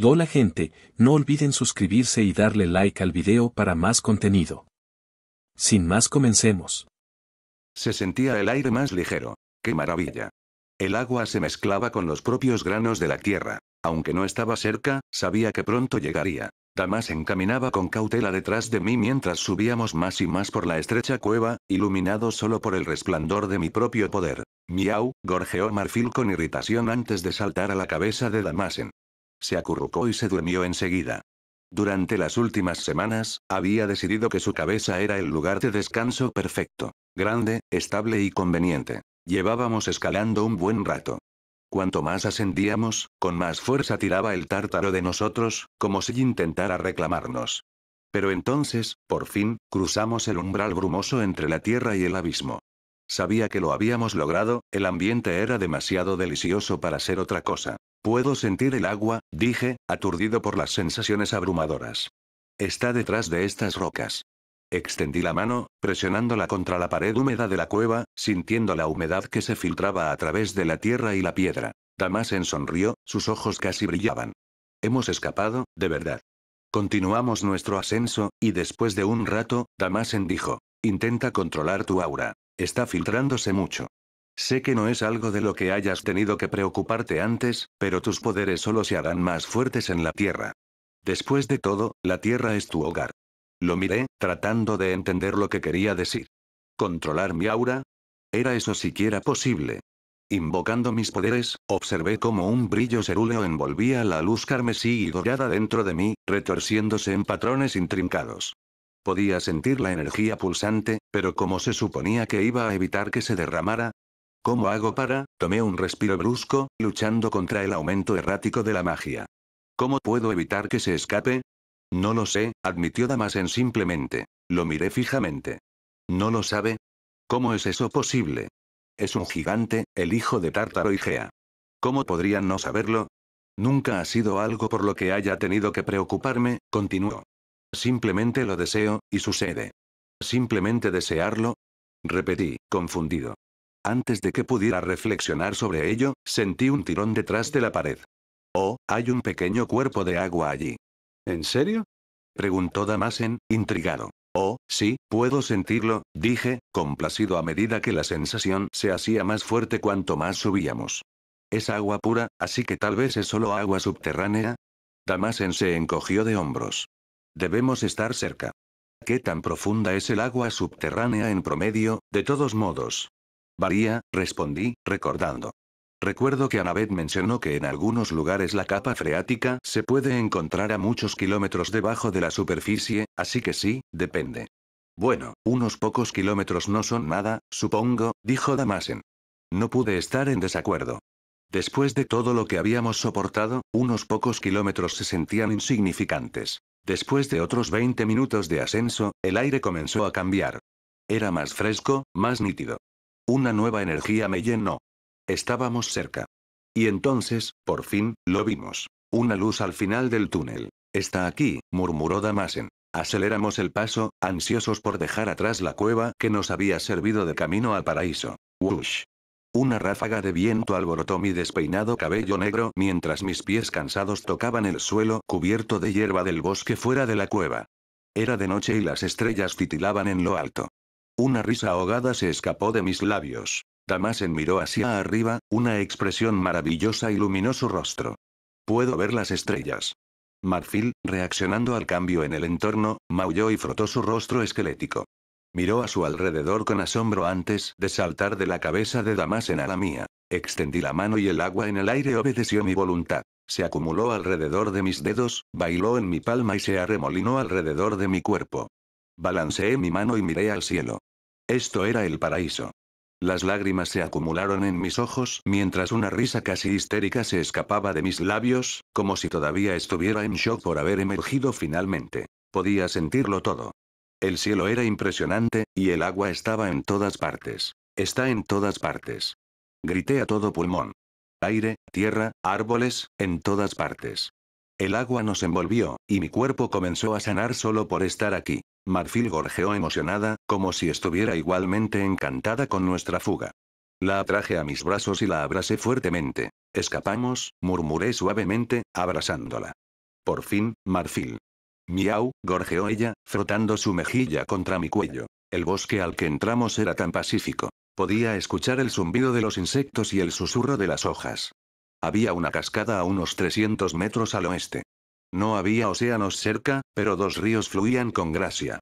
Hola gente, no olviden suscribirse y darle like al video para más contenido. Sin más, comencemos. Se sentía el aire más ligero. ¡Qué maravilla! El agua se mezclaba con los propios granos de la tierra. Aunque no estaba cerca, sabía que pronto llegaría. Damasen caminaba con cautela detrás de mí mientras subíamos más y más por la estrecha cueva, iluminado solo por el resplandor de mi propio poder. Miau, gorjeó Marfil con irritación antes de saltar a la cabeza de Damasen. Se acurrucó y se durmió enseguida. Durante las últimas semanas, había decidido que su cabeza era el lugar de descanso perfecto. Grande, estable y conveniente. Llevábamos escalando un buen rato. Cuanto más ascendíamos, con más fuerza tiraba el tártaro de nosotros, como si intentara reclamarnos. Pero entonces, por fin, cruzamos el umbral brumoso entre la tierra y el abismo. Sabía que lo habíamos logrado, el ambiente era demasiado delicioso para ser otra cosa. Puedo sentir el agua, dije, aturdido por las sensaciones abrumadoras. Está detrás de estas rocas. Extendí la mano, presionándola contra la pared húmeda de la cueva, sintiendo la humedad que se filtraba a través de la tierra y la piedra. Damasen sonrió, sus ojos casi brillaban. Hemos escapado, de verdad. Continuamos nuestro ascenso, y después de un rato, Damasen dijo: intenta controlar tu aura. Está filtrándose mucho. Sé que no es algo de lo que hayas tenido que preocuparte antes, pero tus poderes solo se harán más fuertes en la tierra. Después de todo, la tierra es tu hogar. Lo miré, tratando de entender lo que quería decir. ¿Controlar mi aura? ¿Era eso siquiera posible? Invocando mis poderes, observé cómo un brillo cerúleo envolvía la luz carmesí y dorada dentro de mí, retorciéndose en patrones intrincados. Podía sentir la energía pulsante, pero ¿cómo se suponía que iba a evitar que se derramara? ¿Cómo hago para? Tomé un respiro brusco, luchando contra el aumento errático de la magia. ¿Cómo puedo evitar que se escape? No lo sé, admitió Damasen simplemente. Lo miré fijamente. ¿No lo sabe? ¿Cómo es eso posible? Es un gigante, el hijo de Tártaro y Gea. ¿Cómo podrían no saberlo? Nunca ha sido algo por lo que haya tenido que preocuparme, continuó. Simplemente lo deseo, y sucede. ¿Simplemente desearlo? Repetí, confundido. Antes de que pudiera reflexionar sobre ello, sentí un tirón detrás de la pared. Oh, hay un pequeño cuerpo de agua allí. ¿En serio? Preguntó Damasen, intrigado. Oh, sí, puedo sentirlo, dije, complacido a medida que la sensación se hacía más fuerte cuanto más subíamos. Es agua pura, así que tal vez es solo agua subterránea. Damasen se encogió de hombros. Debemos estar cerca. ¿Qué tan profunda es el agua subterránea en promedio, de todos modos? Varía, respondí, recordando. Recuerdo que Annabeth mencionó que en algunos lugares la capa freática se puede encontrar a muchos kilómetros debajo de la superficie, así que sí, depende. Bueno, unos pocos kilómetros no son nada, supongo, dijo Damasen. No pude estar en desacuerdo. Después de todo lo que habíamos soportado, unos pocos kilómetros se sentían insignificantes. Después de otros 20 minutos de ascenso, el aire comenzó a cambiar. Era más fresco, más nítido. Una nueva energía me llenó. Estábamos cerca. Y entonces, por fin, lo vimos. Una luz al final del túnel. Está aquí, murmuró Damasen. Aceleramos el paso, ansiosos por dejar atrás la cueva que nos había servido de camino al paraíso. ¡Wush! Una ráfaga de viento alborotó mi despeinado cabello negro mientras mis pies cansados tocaban el suelo cubierto de hierba del bosque fuera de la cueva. Era de noche y las estrellas titilaban en lo alto. Una risa ahogada se escapó de mis labios. Damasen miró hacia arriba, una expresión maravillosa iluminó su rostro. Puedo ver las estrellas. Marfil, reaccionando al cambio en el entorno, maulló y frotó su rostro esquelético. Miró a su alrededor con asombro antes de saltar de la cabeza de Damasen a la mía. Extendí la mano y el agua en el aire obedeció mi voluntad. Se acumuló alrededor de mis dedos, bailó en mi palma y se arremolinó alrededor de mi cuerpo. Balanceé mi mano y miré al cielo. Esto era el paraíso. Las lágrimas se acumularon en mis ojos mientras una risa casi histérica se escapaba de mis labios, como si todavía estuviera en shock por haber emergido finalmente. Podía sentirlo todo. El cielo era impresionante, y el agua estaba en todas partes. Está en todas partes. Grité a todo pulmón. Aire, tierra, árboles, en todas partes. El agua nos envolvió, y mi cuerpo comenzó a sanar solo por estar aquí. Marfil gorjeó emocionada, como si estuviera igualmente encantada con nuestra fuga. La atraje a mis brazos y la abracé fuertemente. Escapamos, murmuré suavemente, abrazándola. Por fin, Marfil. Miau, gorjeó ella, frotando su mejilla contra mi cuello. El bosque al que entramos era tan pacífico. Podía escuchar el zumbido de los insectos y el susurro de las hojas. Había una cascada a unos 300 metros al oeste. No había océanos cerca, pero dos ríos fluían con gracia.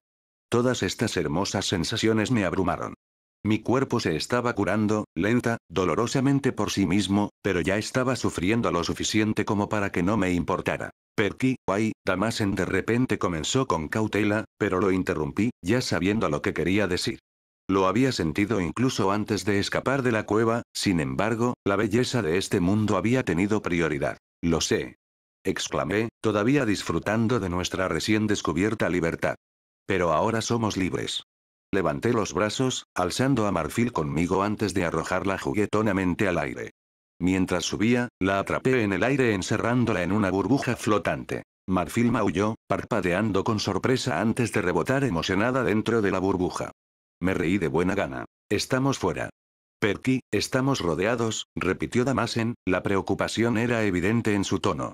Todas estas hermosas sensaciones me abrumaron. Mi cuerpo se estaba curando, lenta, dolorosamente por sí mismo, pero ya estaba sufriendo lo suficiente como para que no me importara. Perky, ay, Damasen de repente comenzó con cautela, pero lo interrumpí, ya sabiendo lo que quería decir. Lo había sentido incluso antes de escapar de la cueva, sin embargo, la belleza de este mundo había tenido prioridad. Lo sé. Exclamé, todavía disfrutando de nuestra recién descubierta libertad. Pero ahora somos libres. Levanté los brazos, alzando a Marfil conmigo antes de arrojarla juguetonamente al aire. Mientras subía, la atrapé en el aire encerrándola en una burbuja flotante. Marfil maulló, parpadeando con sorpresa antes de rebotar emocionada dentro de la burbuja. Me reí de buena gana. Estamos fuera. Perky, estamos rodeados, repitió Damasen, la preocupación era evidente en su tono.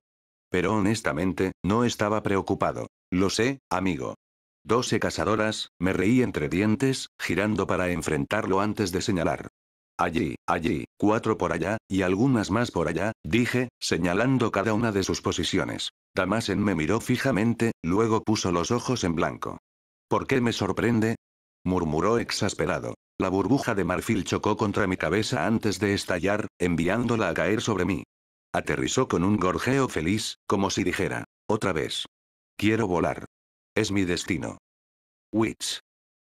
Pero honestamente, no estaba preocupado. Lo sé, amigo. 12 cazadoras, me reí entre dientes, girando para enfrentarlo antes de señalar. Allí, 4 por allá, y algunas más por allá, dije, señalando cada una de sus posiciones. Damasen me miró fijamente, luego puso los ojos en blanco. ¿Por qué me sorprende? Murmuró exasperado. La burbuja de marfil chocó contra mi cabeza antes de estallar, enviándola a caer sobre mí. Aterrizó con un gorjeo feliz, como si dijera, otra vez. Quiero volar. Es mi destino. Wits.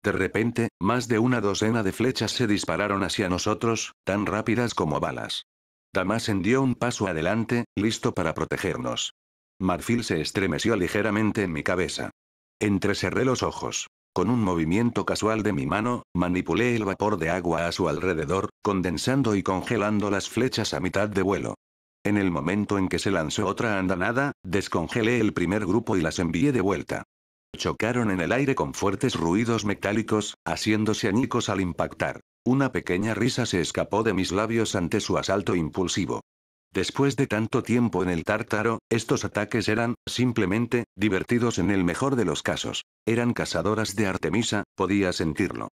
De repente, más de una docena de flechas se dispararon hacia nosotros, tan rápidas como balas. Damasen dio un paso adelante, listo para protegernos. Marfil se estremeció ligeramente en mi cabeza. Entrecerré los ojos. Con un movimiento casual de mi mano, manipulé el vapor de agua a su alrededor, condensando y congelando las flechas a mitad de vuelo. En el momento en que se lanzó otra andanada, descongelé el primer grupo y las envié de vuelta. Chocaron en el aire con fuertes ruidos metálicos, haciéndose añicos al impactar. Una pequeña risa se escapó de mis labios ante su asalto impulsivo. Después de tanto tiempo en el Tártaro, estos ataques eran, simplemente, divertidos en el mejor de los casos. Eran cazadoras de Artemisa, podía sentirlo.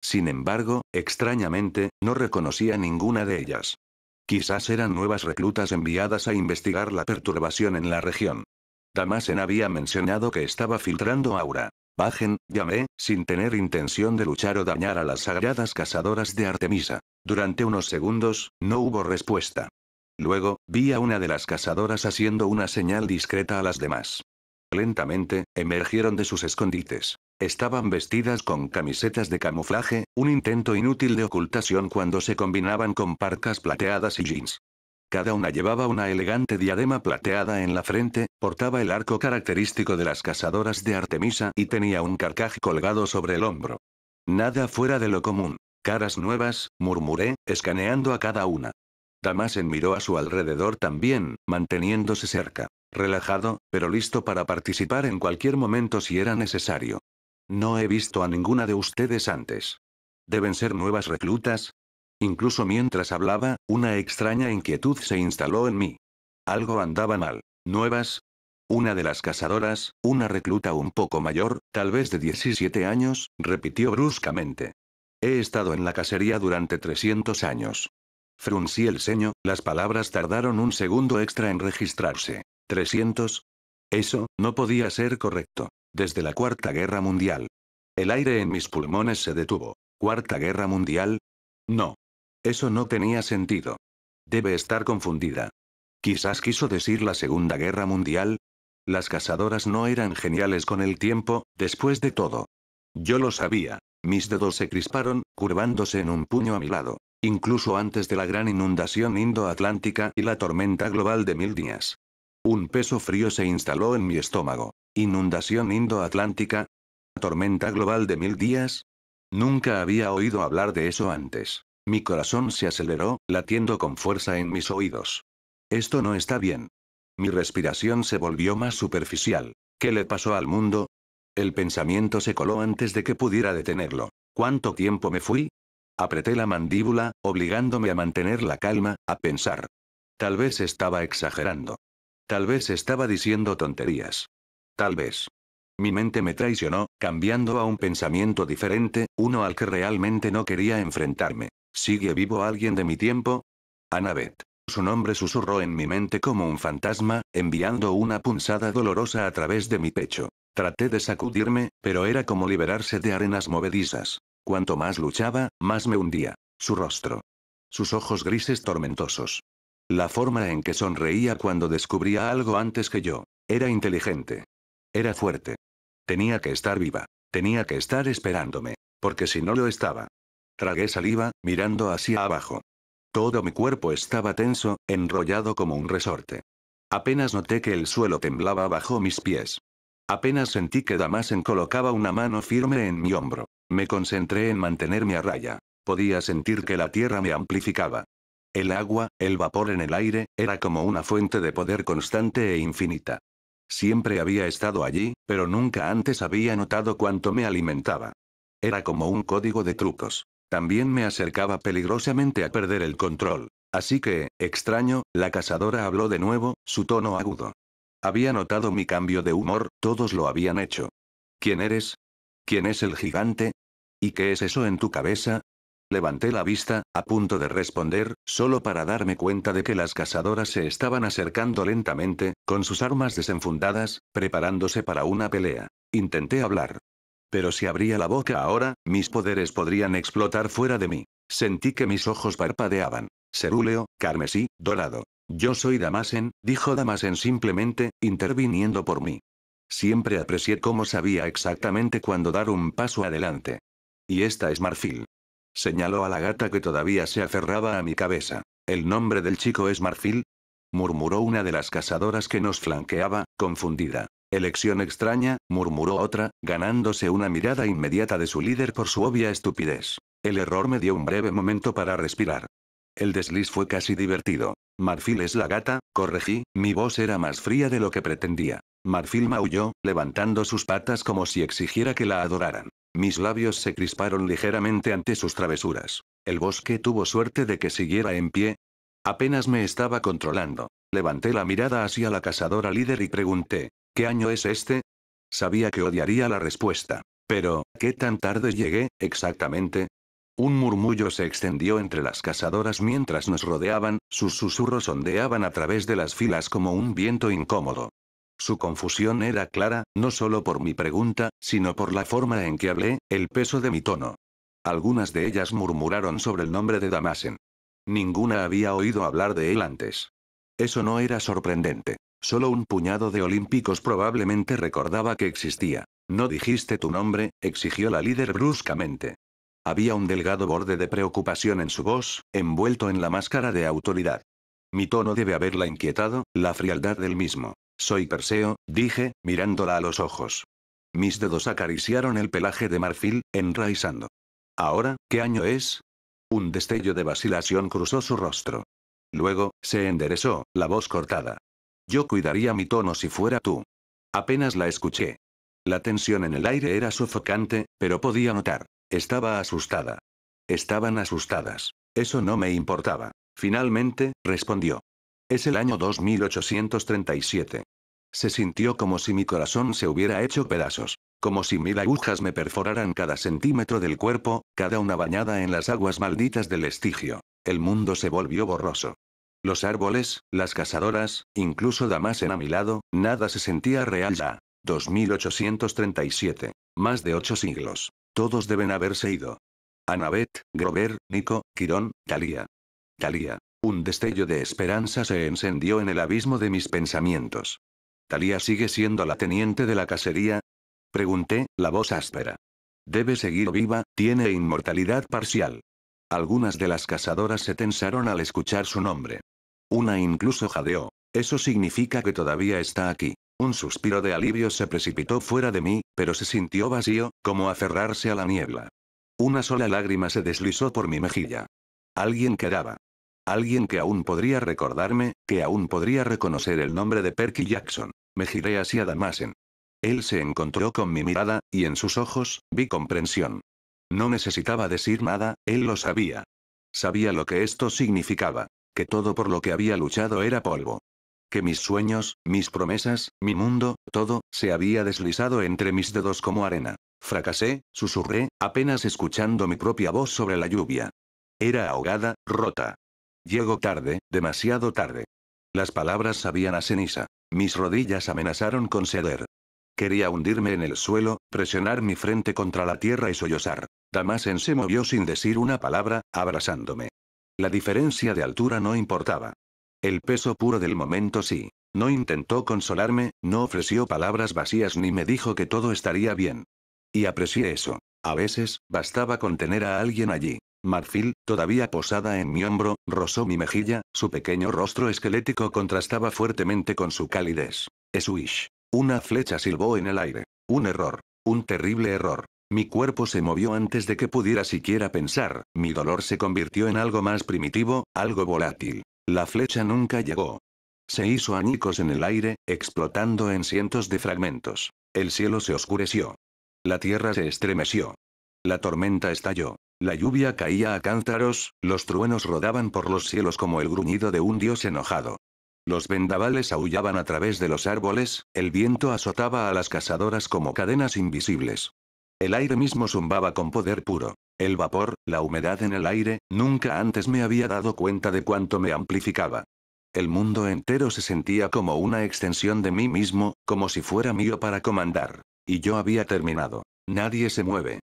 Sin embargo, extrañamente, no reconocía ninguna de ellas. Quizás eran nuevas reclutas enviadas a investigar la perturbación en la región. Damasen había mencionado que estaba filtrando aura. Bajen, llamé, sin tener intención de luchar o dañar a las sagradas cazadoras de Artemisa. Durante unos segundos, no hubo respuesta. Luego, vi a una de las cazadoras haciendo una señal discreta a las demás. Lentamente, emergieron de sus escondites. Estaban vestidas con camisetas de camuflaje, un intento inútil de ocultación cuando se combinaban con parcas plateadas y jeans. Cada una llevaba una elegante diadema plateada en la frente, portaba el arco característico de las cazadoras de Artemisa y tenía un carcaj colgado sobre el hombro. Nada fuera de lo común. Caras nuevas, murmuré, escaneando a cada una. Damasen miró a su alrededor también, manteniéndose cerca. Relajado, pero listo para participar en cualquier momento si era necesario. No he visto a ninguna de ustedes antes. ¿Deben ser nuevas reclutas? Incluso mientras hablaba, una extraña inquietud se instaló en mí. Algo andaba mal. ¿Nuevas? Una de las cazadoras, una recluta un poco mayor, tal vez de 17 años, repitió bruscamente. He estado en la cacería durante 300 años. Fruncí el ceño, las palabras tardaron un segundo extra en registrarse. ¿300? Eso, no podía ser correcto. Desde la Cuarta Guerra Mundial. El aire en mis pulmones se detuvo. ¿Cuarta Guerra Mundial? No. Eso no tenía sentido. Debe estar confundida. Quizás quiso decir la Segunda Guerra Mundial. Las cazadoras no eran geniales con el tiempo, después de todo. Yo lo sabía. Mis dedos se crisparon, curvándose en un puño a mi lado. Incluso antes de la gran inundación indo-atlántica y la tormenta global de 1000 días. Un peso frío se instaló en mi estómago. ¿Inundación indo-atlántica? ¿Tormenta global de 1000 días? Nunca había oído hablar de eso antes. Mi corazón se aceleró, latiendo con fuerza en mis oídos. Esto no está bien. Mi respiración se volvió más superficial. ¿Qué le pasó al mundo? El pensamiento se coló antes de que pudiera detenerlo. ¿Cuánto tiempo me fui? Apreté la mandíbula, obligándome a mantener la calma, a pensar. Tal vez estaba exagerando. Tal vez estaba diciendo tonterías. Tal vez. Mi mente me traicionó, cambiando a un pensamiento diferente, uno al que realmente no quería enfrentarme. ¿Sigue vivo alguien de mi tiempo? Annabeth. Su nombre susurró en mi mente como un fantasma, enviando una punzada dolorosa a través de mi pecho. Traté de sacudirme, pero era como liberarse de arenas movedizas. Cuanto más luchaba, más me hundía. Su rostro. Sus ojos grises tormentosos. La forma en que sonreía cuando descubría algo antes que yo. Era inteligente. Era fuerte. Tenía que estar viva. Tenía que estar esperándome. Porque si no lo estaba. Tragué saliva, mirando hacia abajo. Todo mi cuerpo estaba tenso, enrollado como un resorte. Apenas noté que el suelo temblaba bajo mis pies. Apenas sentí que Damasen colocaba una mano firme en mi hombro. Me concentré en mantenerme a raya. Podía sentir que la tierra me amplificaba. El agua, el vapor en el aire, era como una fuente de poder constante e infinita. Siempre había estado allí, pero nunca antes había notado cuánto me alimentaba. Era como un código de trucos. También me acercaba peligrosamente a perder el control. Así que, extraño, la cazadora habló de nuevo, su tono agudo. Había notado mi cambio de humor, todos lo habían hecho. ¿Quién eres? ¿Quién es el gigante? ¿Y qué es eso en tu cabeza? Levanté la vista, a punto de responder, solo para darme cuenta de que las cazadoras se estaban acercando lentamente, con sus armas desenfundadas, preparándose para una pelea. Intenté hablar. Pero si abría la boca ahora, mis poderes podrían explotar fuera de mí. Sentí que mis ojos parpadeaban. Cerúleo, carmesí, dorado. Yo soy Damasen, dijo Damasen simplemente, interviniendo por mí. Siempre aprecié cómo sabía exactamente cuándo dar un paso adelante. Y esta es Marfil. Señaló a la gata que todavía se aferraba a mi cabeza. ¿El nombre del chico es Marfil? Murmuró una de las cazadoras que nos flanqueaba, confundida. Elección extraña, murmuró otra, ganándose una mirada inmediata de su líder por su obvia estupidez. El error me dio un breve momento para respirar. El desliz fue casi divertido. Marfil es la gata, corregí, mi voz era más fría de lo que pretendía. Marfil maulló, levantando sus patas como si exigiera que la adoraran. Mis labios se crisparon ligeramente ante sus travesuras. El bosque tuvo suerte de que siguiera en pie. Apenas me estaba controlando. Levanté la mirada hacia la cazadora líder y pregunté, ¿qué año es este? Sabía que odiaría la respuesta. Pero, ¿qué tan tarde llegué, exactamente? Un murmullo se extendió entre las cazadoras mientras nos rodeaban, sus susurros ondeaban a través de las filas como un viento incómodo. Su confusión era clara, no solo por mi pregunta, sino por la forma en que hablé, el peso de mi tono. Algunas de ellas murmuraron sobre el nombre de Damasen. Ninguna había oído hablar de él antes. Eso no era sorprendente. Solo un puñado de olímpicos probablemente recordaba que existía. ¿No dijiste tu nombre?, exigió la líder bruscamente. Había un delgado borde de preocupación en su voz, envuelto en la máscara de autoridad. Mi tono debe haberla inquietado, la frialdad del mismo. Soy Perseo, dije, mirándola a los ojos. Mis dedos acariciaron el pelaje de marfil, enraizando. ¿Ahora, qué año es? Un destello de vacilación cruzó su rostro. Luego, se enderezó, la voz cortada. Yo cuidaría mi tono si fuera tú. Apenas la escuché. La tensión en el aire era sofocante, pero podía notar. Estaba asustada. Estaban asustadas. Eso no me importaba. Finalmente, respondió. Es el año 2837. Se sintió como si mi corazón se hubiera hecho pedazos. Como si 1000 agujas me perforaran cada centímetro del cuerpo, cada una bañada en las aguas malditas del estigio. El mundo se volvió borroso. Los árboles, las cazadoras, incluso Damasen a mi lado, nada se sentía real ya. 2837. Más de 8 siglos. Todos deben haberse ido. Annabeth, Grover, Nico, Quirón, Thalía. Thalía. Un destello de esperanza se encendió en el abismo de mis pensamientos. ¿Thalía sigue siendo la teniente de la cacería? Pregunté, la voz áspera. Debe seguir viva, tiene inmortalidad parcial. Algunas de las cazadoras se tensaron al escuchar su nombre. Una incluso jadeó. Eso significa que todavía está aquí. Un suspiro de alivio se precipitó fuera de mí, pero se sintió vacío, como aferrarse a la niebla. Una sola lágrima se deslizó por mi mejilla. Alguien quedaba. Alguien que aún podría recordarme, que aún podría reconocer el nombre de Perky Jackson. Me giré hacia Damasen. Él se encontró con mi mirada, y en sus ojos, vi comprensión. No necesitaba decir nada, él lo sabía. Sabía lo que esto significaba, que todo por lo que había luchado era polvo. que mis sueños, mis promesas, mi mundo, todo, se había deslizado entre mis dedos como arena. Fracasé, susurré, apenas escuchando mi propia voz sobre la lluvia. Era ahogada, rota. Llego tarde, demasiado tarde. Las palabras sabían a ceniza. Mis rodillas amenazaron con ceder. Quería hundirme en el suelo, presionar mi frente contra la tierra y sollozar. Damasen se movió sin decir una palabra, abrazándome. La diferencia de altura no importaba. El peso puro del momento sí. No intentó consolarme, no ofreció palabras vacías ni me dijo que todo estaría bien. Y aprecié eso. A veces, bastaba con tener a alguien allí. Marfil, todavía posada en mi hombro, rozó mi mejilla, su pequeño rostro esquelético contrastaba fuertemente con su calidez. Swish. Una flecha silbó en el aire. Un error. Un terrible error. Mi cuerpo se movió antes de que pudiera siquiera pensar, mi dolor se convirtió en algo más primitivo, algo volátil. La flecha nunca llegó. Se hizo añicos en el aire, explotando en cientos de fragmentos. El cielo se oscureció. La tierra se estremeció. La tormenta estalló. La lluvia caía a cántaros, los truenos rodaban por los cielos como el gruñido de un dios enojado. Los vendavales aullaban a través de los árboles, el viento azotaba a las cazadoras como cadenas invisibles. El aire mismo zumbaba con poder puro. El vapor, la humedad en el aire, nunca antes me había dado cuenta de cuánto me amplificaba. El mundo entero se sentía como una extensión de mí mismo, como si fuera mío para comandar. Y yo había terminado. Nadie se mueve.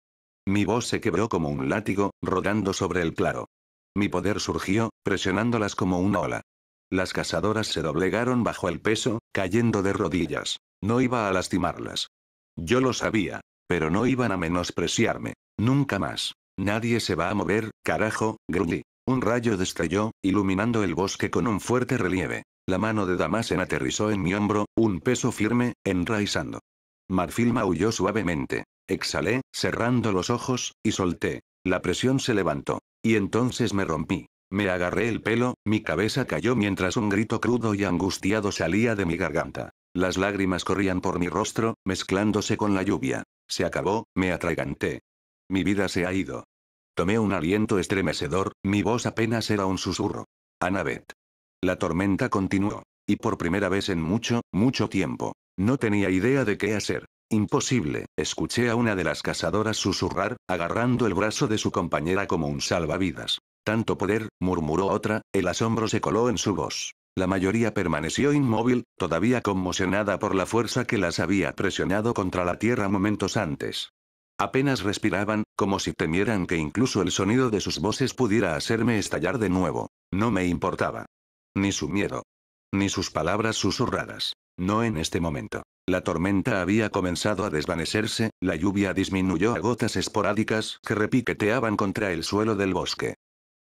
Mi voz se quebró como un látigo, rodando sobre el claro. Mi poder surgió, presionándolas como una ola. Las cazadoras se doblegaron bajo el peso, cayendo de rodillas. No iba a lastimarlas. Yo lo sabía. Pero no iban a menospreciarme. Nunca más. Nadie se va a mover, carajo, gruñí. Un rayo destelló, iluminando el bosque con un fuerte relieve. La mano de Damasen aterrizó en mi hombro, un peso firme, enraizando. Marfil maulló suavemente. Exhalé, cerrando los ojos, y solté. La presión se levantó. Y entonces me rompí. Me agarré el pelo, mi cabeza cayó mientras un grito crudo y angustiado salía de mi garganta. Las lágrimas corrían por mi rostro, mezclándose con la lluvia. Se acabó, me atraganté. Mi vida se ha ido. Tomé un aliento estremecedor, mi voz apenas era un susurro. Annabeth. La tormenta continuó. Y por primera vez en mucho, mucho tiempo. No tenía idea de qué hacer. Imposible, escuché a una de las cazadoras susurrar, agarrando el brazo de su compañera como un salvavidas. Tanto poder, murmuró otra, el asombro se coló en su voz. La mayoría permaneció inmóvil, todavía conmocionada por la fuerza que las había presionado contra la tierra momentos antes. Apenas respiraban, como si temieran que incluso el sonido de sus voces pudiera hacerme estallar de nuevo. No me importaba. Ni su miedo. Ni sus palabras susurradas. No en este momento. La tormenta había comenzado a desvanecerse, la lluvia disminuyó a gotas esporádicas que repiqueteaban contra el suelo del bosque.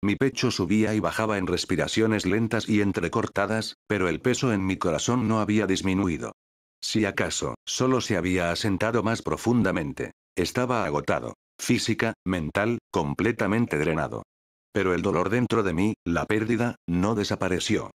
Mi pecho subía y bajaba en respiraciones lentas y entrecortadas, pero el peso en mi corazón no había disminuido. Si acaso, solo se había asentado más profundamente. Estaba agotado. Física, mental, completamente drenado. Pero el dolor dentro de mí, la pérdida, no desapareció.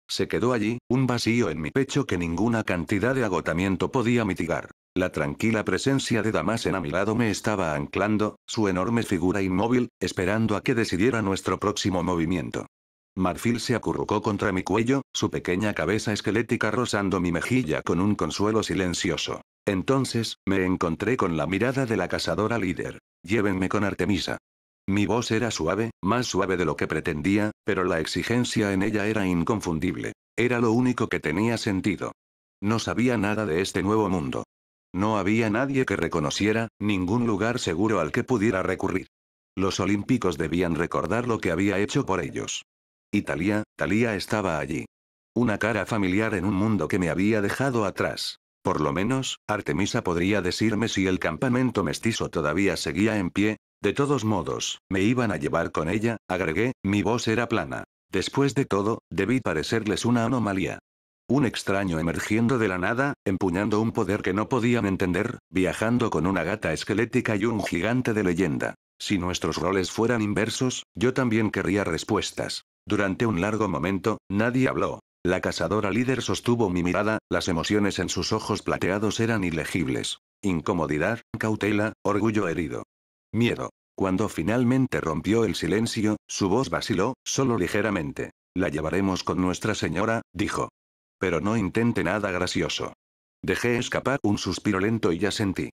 Se quedó allí, un vacío en mi pecho que ninguna cantidad de agotamiento podía mitigar. La tranquila presencia de Damasen a mi lado me estaba anclando, su enorme figura inmóvil, esperando a que decidiera nuestro próximo movimiento. Marfil se acurrucó contra mi cuello, su pequeña cabeza esquelética rozando mi mejilla con un consuelo silencioso. Entonces, me encontré con la mirada de la cazadora líder. Llévenme con Artemisa. Mi voz era suave, más suave de lo que pretendía, pero la exigencia en ella era inconfundible. Era lo único que tenía sentido. No sabía nada de este nuevo mundo. No había nadie que reconociera, ningún lugar seguro al que pudiera recurrir. Los olímpicos debían recordar lo que había hecho por ellos. Y Talía estaba allí. Una cara familiar en un mundo que me había dejado atrás. Por lo menos, Artemisa podría decirme si el campamento mestizo todavía seguía en pie. De todos modos, me iban a llevar con ella, agregué, mi voz era plana. Después de todo, debí parecerles una anomalía. Un extraño emergiendo de la nada, empuñando un poder que no podían entender, viajando con una gata esquelética y un gigante de leyenda. Si nuestros roles fueran inversos, yo también querría respuestas. Durante un largo momento, nadie habló. La cazadora líder sostuvo mi mirada, las emociones en sus ojos plateados eran ilegibles. Incomodidad, cautela, orgullo herido. Miedo. Cuando finalmente rompió el silencio, su voz vaciló, solo ligeramente. La llevaremos con Nuestra Señora, dijo. pero no intente nada gracioso. Dejé escapar un suspiro lento y asentí.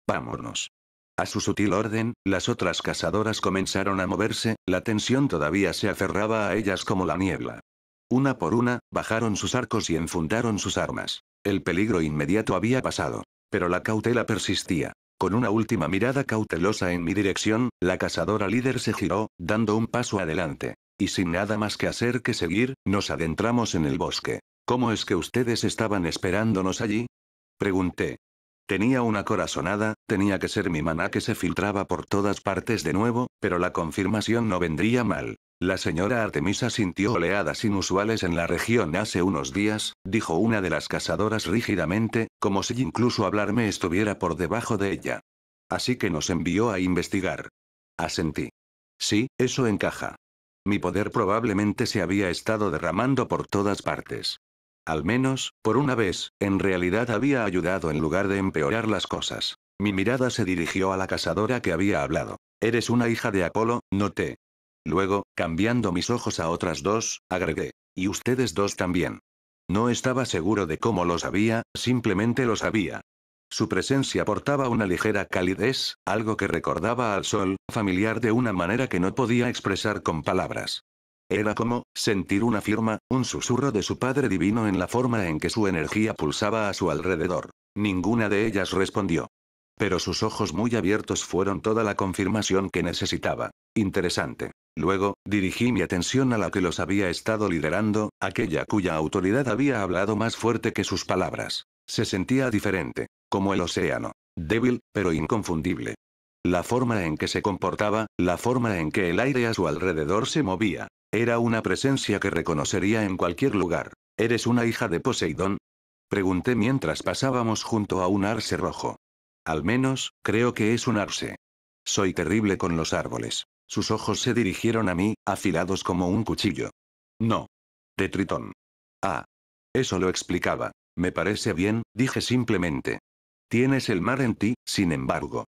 Vámonos. A su sutil orden, las otras cazadoras comenzaron a moverse, la tensión todavía se aferraba a ellas como la niebla. Una por una, bajaron sus arcos y enfundaron sus armas. El peligro inmediato había pasado. Pero la cautela persistía. Con una última mirada cautelosa en mi dirección, la cazadora líder se giró, dando un paso adelante. Y sin nada más que hacer que seguir, nos adentramos en el bosque. ¿Cómo es que ustedes estaban esperándonos allí? Pregunté. Tenía una corazonada, tenía que ser mi maná que se filtraba por todas partes de nuevo, pero la confirmación no vendría mal. La señora Artemisa sintió oleadas inusuales en la región hace unos días, dijo una de las cazadoras rígidamente, como si incluso hablarme estuviera por debajo de ella. Así que nos envió a investigar. Asentí. Sí, eso encaja. Mi poder probablemente se había estado derramando por todas partes. Al menos, por una vez, en realidad había ayudado en lugar de empeorar las cosas. Mi mirada se dirigió a la cazadora que había hablado. Eres una hija de Apolo, noté. Luego, cambiando mis ojos a otras dos, agregué. Y ustedes dos también. No estaba seguro de cómo lo sabía, simplemente lo sabía. Su presencia portaba una ligera calidez, algo que recordaba al sol, familiar de una manera que no podía expresar con palabras. Era como sentir una firma, un susurro de su Padre Divino en la forma en que su energía pulsaba a su alrededor. Ninguna de ellas respondió. Pero sus ojos muy abiertos fueron toda la confirmación que necesitaba. Interesante. Luego, dirigí mi atención a la que los había estado liderando, aquella cuya autoridad había hablado más fuerte que sus palabras. Se sentía diferente, como el océano. Débil, pero inconfundible. La forma en que se comportaba, la forma en que el aire a su alrededor se movía. Era una presencia que reconocería en cualquier lugar. ¿Eres una hija de Poseidón? Pregunté mientras pasábamos junto a un arce rojo. Al menos, creo que es un arce. Soy terrible con los árboles. Sus ojos se dirigieron a mí, afilados como un cuchillo. No. De Tritón. Ah. Eso lo explicaba. Me parece bien, dije simplemente. Tienes el mar en ti, sin embargo.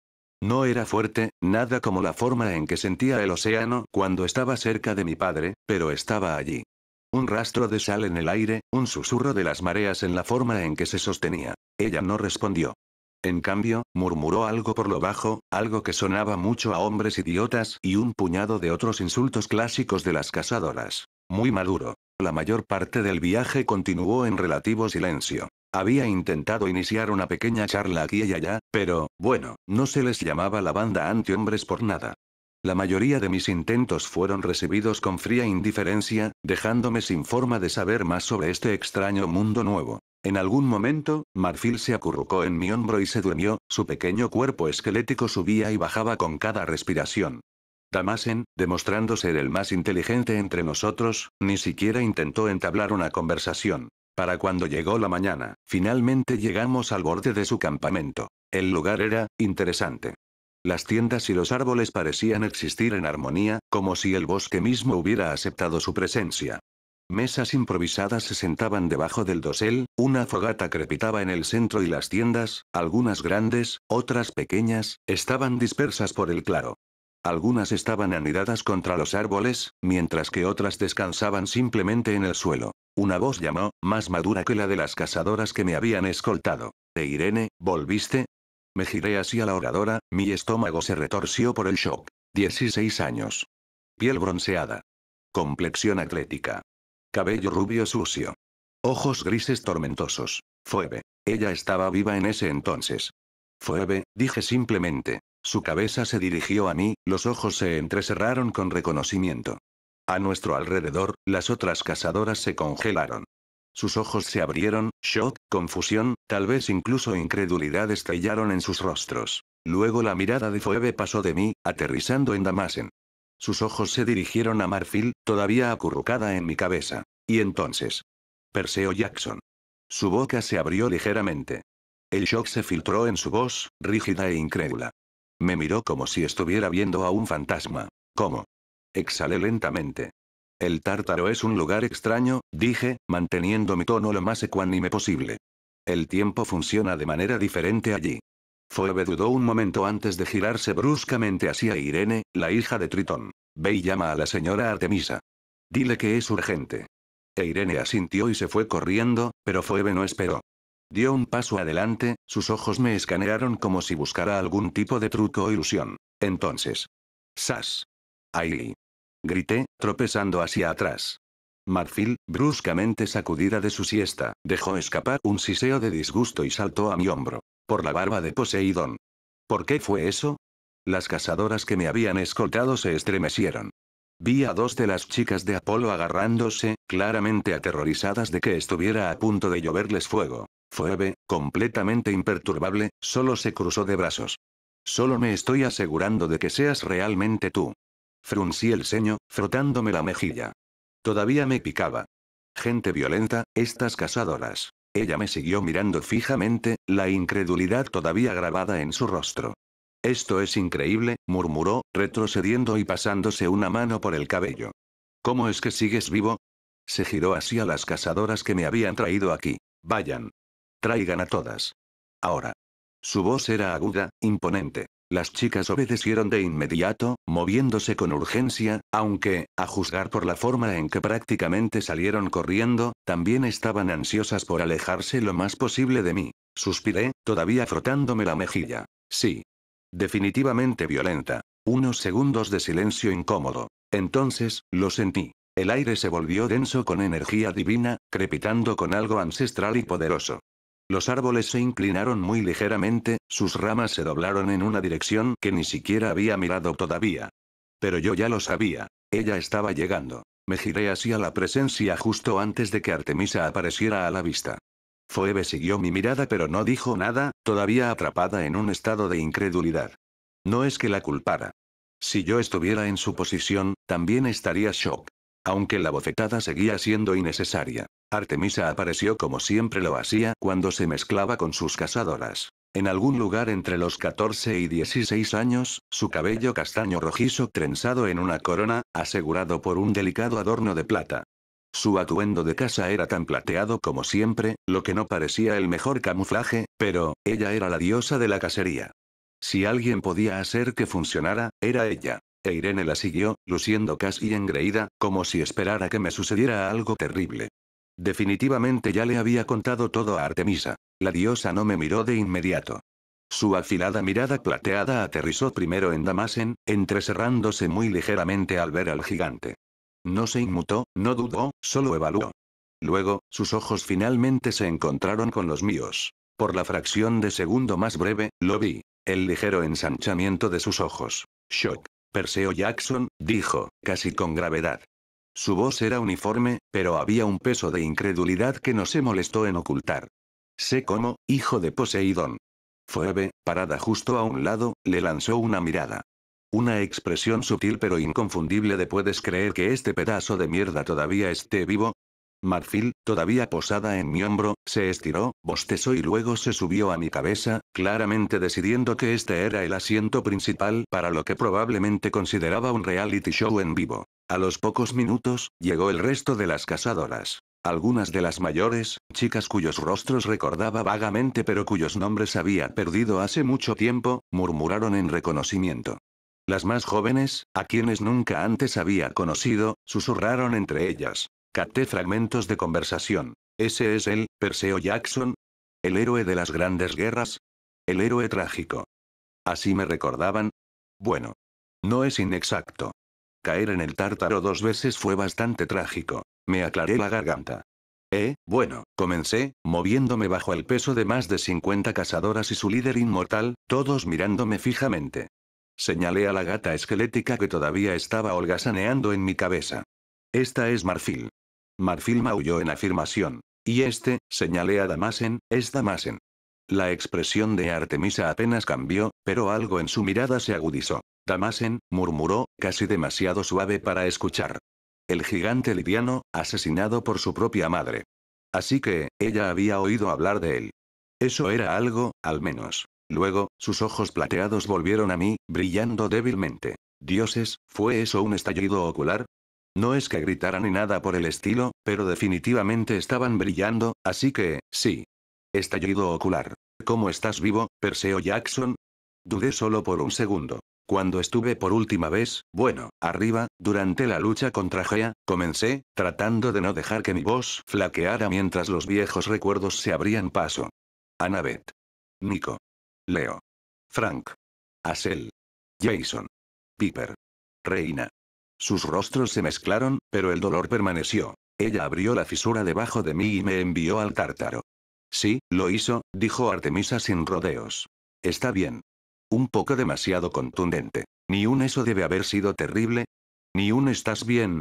No era fuerte, nada como la forma en que sentía el océano cuando estaba cerca de mi padre, pero estaba allí. Un rastro de sal en el aire, un susurro de las mareas en la forma en que se sostenía. Ella no respondió. En cambio, murmuró algo por lo bajo, algo que sonaba mucho a hombres idiotas y un puñado de otros insultos clásicos de las cazadoras. Muy maduro. La mayor parte del viaje continuó en relativo silencio. Había intentado iniciar una pequeña charla aquí y allá, pero, bueno, no se les llamaba la banda antihombres por nada. La mayoría de mis intentos fueron recibidos con fría indiferencia, dejándome sin forma de saber más sobre este extraño mundo nuevo. En algún momento, Marfil se acurrucó en mi hombro y se durmió, su pequeño cuerpo esquelético subía y bajaba con cada respiración. Damasen, demostrando ser el más inteligente entre nosotros, ni siquiera intentó entablar una conversación. Para cuando llegó la mañana, finalmente llegamos al borde de su campamento. El lugar era interesante. Las tiendas y los árboles parecían existir en armonía, como si el bosque mismo hubiera aceptado su presencia. Mesas improvisadas se sentaban debajo del dosel, una fogata crepitaba en el centro y las tiendas, algunas grandes, otras pequeñas, estaban dispersas por el claro. Algunas estaban anidadas contra los árboles, mientras que otras descansaban simplemente en el suelo. Una voz llamó, más madura que la de las cazadoras que me habían escoltado. Irene, ¿volviste? Me giré hacia la oradora, mi estómago se retorció por el shock. 16 años. Piel bronceada. Complexión atlética. Cabello rubio sucio. Ojos grises tormentosos. Phoebe. Ella estaba viva en ese entonces. Phoebe, dije simplemente. Su cabeza se dirigió a mí, los ojos se entrecerraron con reconocimiento. A nuestro alrededor, las otras cazadoras se congelaron. Sus ojos se abrieron, shock, confusión, tal vez incluso incredulidad estrellaron en sus rostros. Luego la mirada de Phoebe pasó de mí, aterrizando en Damasen. Sus ojos se dirigieron a Marfil, todavía acurrucada en mi cabeza. Y entonces. Perseo Jackson. Su boca se abrió ligeramente. El shock se filtró en su voz, rígida e incrédula. Me miró como si estuviera viendo a un fantasma. ¿Cómo? Exhalé lentamente. El Tártaro es un lugar extraño, dije, manteniendo mi tono lo más ecuánime posible. El tiempo funciona de manera diferente allí. Phoebe dudó un momento antes de girarse bruscamente hacia Irene, la hija de Tritón. Ve y llama a la señora Artemisa. Dile que es urgente. E Irene asintió y se fue corriendo, pero Phoebe no esperó. Dio un paso adelante, sus ojos me escanearon como si buscara algún tipo de truco o ilusión. Entonces. ¡Sas! ¡Ay! Grité, tropezando hacia atrás. Marfil, bruscamente sacudida de su siesta, dejó escapar un siseo de disgusto y saltó a mi hombro. Por la barba de Poseidón. ¿Por qué fue eso? Las cazadoras que me habían escoltado se estremecieron. Vi a dos de las chicas de Apolo agarrándose, claramente aterrorizadas de que estuviera a punto de lloverles fuego. Phoebe, completamente imperturbable, solo se cruzó de brazos. Solo me estoy asegurando de que seas realmente tú. Fruncí el ceño, frotándome la mejilla. Todavía me picaba. Gente violenta, estas cazadoras. Ella me siguió mirando fijamente, la incredulidad todavía grabada en su rostro. Esto es increíble, murmuró, retrocediendo y pasándose una mano por el cabello. ¿Cómo es que sigues vivo? Se giró hacia las cazadoras que me habían traído aquí. Vayan. Traigan a todas. Ahora. Su voz era aguda, imponente. Las chicas obedecieron de inmediato, moviéndose con urgencia, aunque, a juzgar por la forma en que prácticamente salieron corriendo, también estaban ansiosas por alejarse lo más posible de mí. Suspiré, todavía frotándome la mejilla. Sí. Definitivamente violenta. Unos segundos de silencio incómodo. Entonces, lo sentí. El aire se volvió denso con energía divina, crepitando con algo ancestral y poderoso. Los árboles se inclinaron muy ligeramente, sus ramas se doblaron en una dirección que ni siquiera había mirado todavía. Pero yo ya lo sabía. Ella estaba llegando. Me giré hacia la presencia justo antes de que Artemisa apareciera a la vista. Phoebe siguió mi mirada pero no dijo nada, todavía atrapada en un estado de incredulidad. No es que la culpara. Si yo estuviera en su posición, también estaría shock. Aunque la bofetada seguía siendo innecesaria. Artemisa apareció como siempre lo hacía cuando se mezclaba con sus cazadoras. En algún lugar entre los 14 y 16 años, su cabello castaño rojizo trenzado en una corona, asegurado por un delicado adorno de plata. Su atuendo de casa era tan plateado como siempre, lo que no parecía el mejor camuflaje, pero, ella era la diosa de la cacería. Si alguien podía hacer que funcionara, era ella. E Irene la siguió, luciendo casi engreída, como si esperara que me sucediera algo terrible. Definitivamente ya le había contado todo a Artemisa. La diosa no me miró de inmediato. Su afilada mirada plateada aterrizó primero en Damasen, entrecerrándose muy ligeramente al ver al gigante. No se inmutó, no dudó, solo evaluó. Luego, sus ojos finalmente se encontraron con los míos. Por la fracción de segundo más breve, lo vi. El ligero ensanchamiento de sus ojos. Shock. Perseo Jackson, dijo, casi con gravedad. Su voz era uniforme, pero había un peso de incredulidad que no se molestó en ocultar. Sé cómo, hijo de Poseidón. Phoebe, parada justo a un lado, le lanzó una mirada. Una expresión sutil pero inconfundible de ¿puedes creer que este pedazo de mierda todavía esté vivo? Marfil, todavía posada en mi hombro, se estiró, bostezó y luego se subió a mi cabeza, claramente decidiendo que este era el asiento principal para lo que probablemente consideraba un reality show en vivo. A los pocos minutos, llegó el resto de las cazadoras. Algunas de las mayores, chicas cuyos rostros recordaba vagamente pero cuyos nombres había perdido hace mucho tiempo, murmuraron en reconocimiento. Las más jóvenes, a quienes nunca antes había conocido, susurraron entre ellas. Capté fragmentos de conversación. ¿Ese es él, Perseo Jackson? ¿El héroe de las grandes guerras? El héroe trágico. ¿Así me recordaban? Bueno. No es inexacto. Caer en el Tártaro 2 veces fue bastante trágico. Me aclaré la garganta. Bueno, comencé, moviéndome bajo el peso de más de 50 cazadoras y su líder inmortal, todos mirándome fijamente. Señalé a la gata esquelética que todavía estaba holgazaneando en mi cabeza. Esta es Marfil. Marfil maulló en afirmación. Y señalé a Damasen, es Damasen. La expresión de Artemisa apenas cambió, pero algo en su mirada se agudizó. Damasen, murmuró, casi demasiado suave para escuchar. El gigante lidiano, asesinado por su propia madre. Así que, ella había oído hablar de él. Eso era algo, al menos. Luego, sus ojos plateados volvieron a mí, brillando débilmente. Dioses, ¿fue eso un estallido ocular? No es que gritaran ni nada por el estilo, pero definitivamente estaban brillando, así que, sí. Estallido ocular. ¿Cómo estás vivo, Perseo Jackson? Dudé solo por un segundo. Cuando estuve por última vez, bueno, arriba, durante la lucha contra Gea, comencé, tratando de no dejar que mi voz flaqueara mientras los viejos recuerdos se abrían paso. Annabeth. Nico. Leo. Frank. Asel. Jason. Piper. Reina. Sus rostros se mezclaron, pero el dolor permaneció. Ella abrió la fisura debajo de mí y me envió al tártaro. Sí, lo hizo, dijo Artemisa sin rodeos. Está bien. Un poco demasiado contundente. Ni un eso debe haber sido terrible. Ni un estás bien.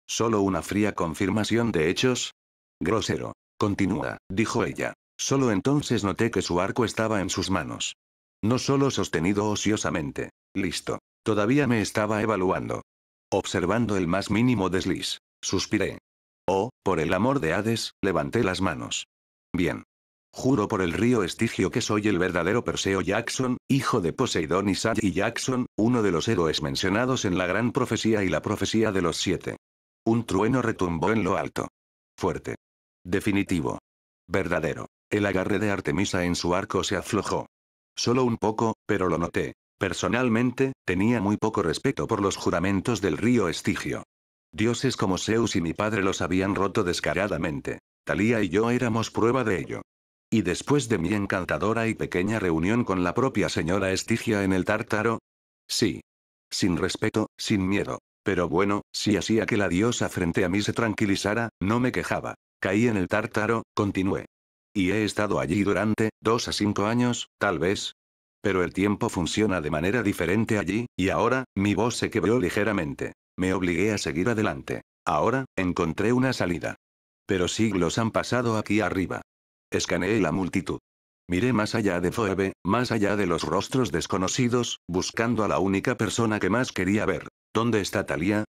Solo una fría confirmación de hechos. Grosero. Continúa, dijo ella. Solo entonces noté que su arco estaba en sus manos. No solo sostenido ociosamente. Listo. Todavía me estaba evaluando. Observando el más mínimo desliz. Suspiré. Oh, por el amor de Hades, levanté las manos. Bien. Juro por el río Estigio que soy el verdadero Perseo Jackson, hijo de Poseidón y Sally Jackson, uno de los héroes mencionados en la gran profecía y la profecía de los 7. Un trueno retumbó en lo alto. Fuerte. Definitivo. Verdadero. El agarre de Artemisa en su arco se aflojó. Solo un poco, pero lo noté. Personalmente, tenía muy poco respeto por los juramentos del río Estigio. Dioses como Zeus y mi padre los habían roto descaradamente. Thalía y yo éramos prueba de ello. Y después de mi encantadora y pequeña reunión con la propia señora Estigia en el Tártaro. Sí. Sin respeto, sin miedo. Pero bueno, si hacía que la diosa frente a mí se tranquilizara, no me quejaba. Caí en el Tártaro, continué. Y he estado allí durante 2 a 5 años, tal vez. Pero el tiempo funciona de manera diferente allí, y ahora, mi voz se quebró ligeramente. Me obligué a seguir adelante. Ahora, encontré una salida. Pero siglos han pasado aquí arriba. Escaneé la multitud. Miré más allá de Phoebe, más allá de los rostros desconocidos, buscando a la única persona que más quería ver. ¿Dónde está Thalía?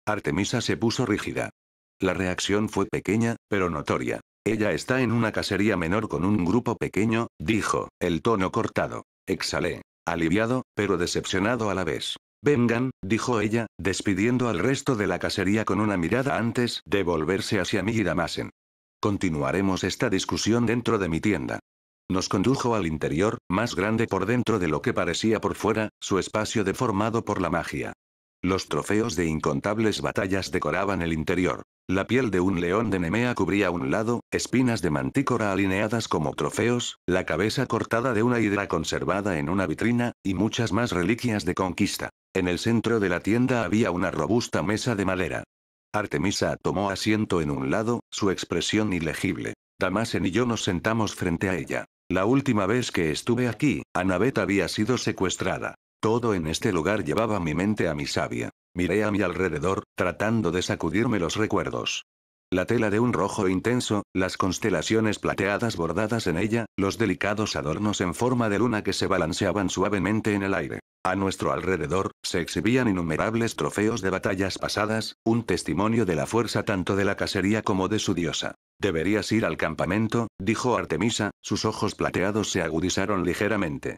Artemisa se puso rígida. La reacción fue pequeña, pero notoria. Ella está en una cacería menor con un grupo pequeño, dijo, el tono cortado. Exhalé. Aliviado, pero decepcionado a la vez. Vengan, dijo ella, despidiendo al resto de la cacería con una mirada antes de volverse hacia mí y Damasen. Continuaremos esta discusión dentro de mi tienda. Nos condujo al interior, más grande por dentro de lo que parecía por fuera, su espacio deformado por la magia. Los trofeos de incontables batallas decoraban el interior. La piel de un león de Nemea cubría un lado, espinas de mantícora alineadas como trofeos, la cabeza cortada de una hidra conservada en una vitrina, y muchas más reliquias de conquista. En el centro de la tienda había una robusta mesa de madera. Artemisa tomó asiento en un lado, su expresión ilegible. Damasen y yo nos sentamos frente a ella. La última vez que estuve aquí, Annabeth había sido secuestrada. Todo en este lugar llevaba mi mente a mi savia. Miré a mi alrededor, tratando de sacudirme los recuerdos. La tela de un rojo intenso, las constelaciones plateadas bordadas en ella, los delicados adornos en forma de luna que se balanceaban suavemente en el aire. A nuestro alrededor, se exhibían innumerables trofeos de batallas pasadas, un testimonio de la fuerza tanto de la cacería como de su diosa. Deberías ir al campamento, dijo Artemisa, sus ojos plateados se agudizaron ligeramente.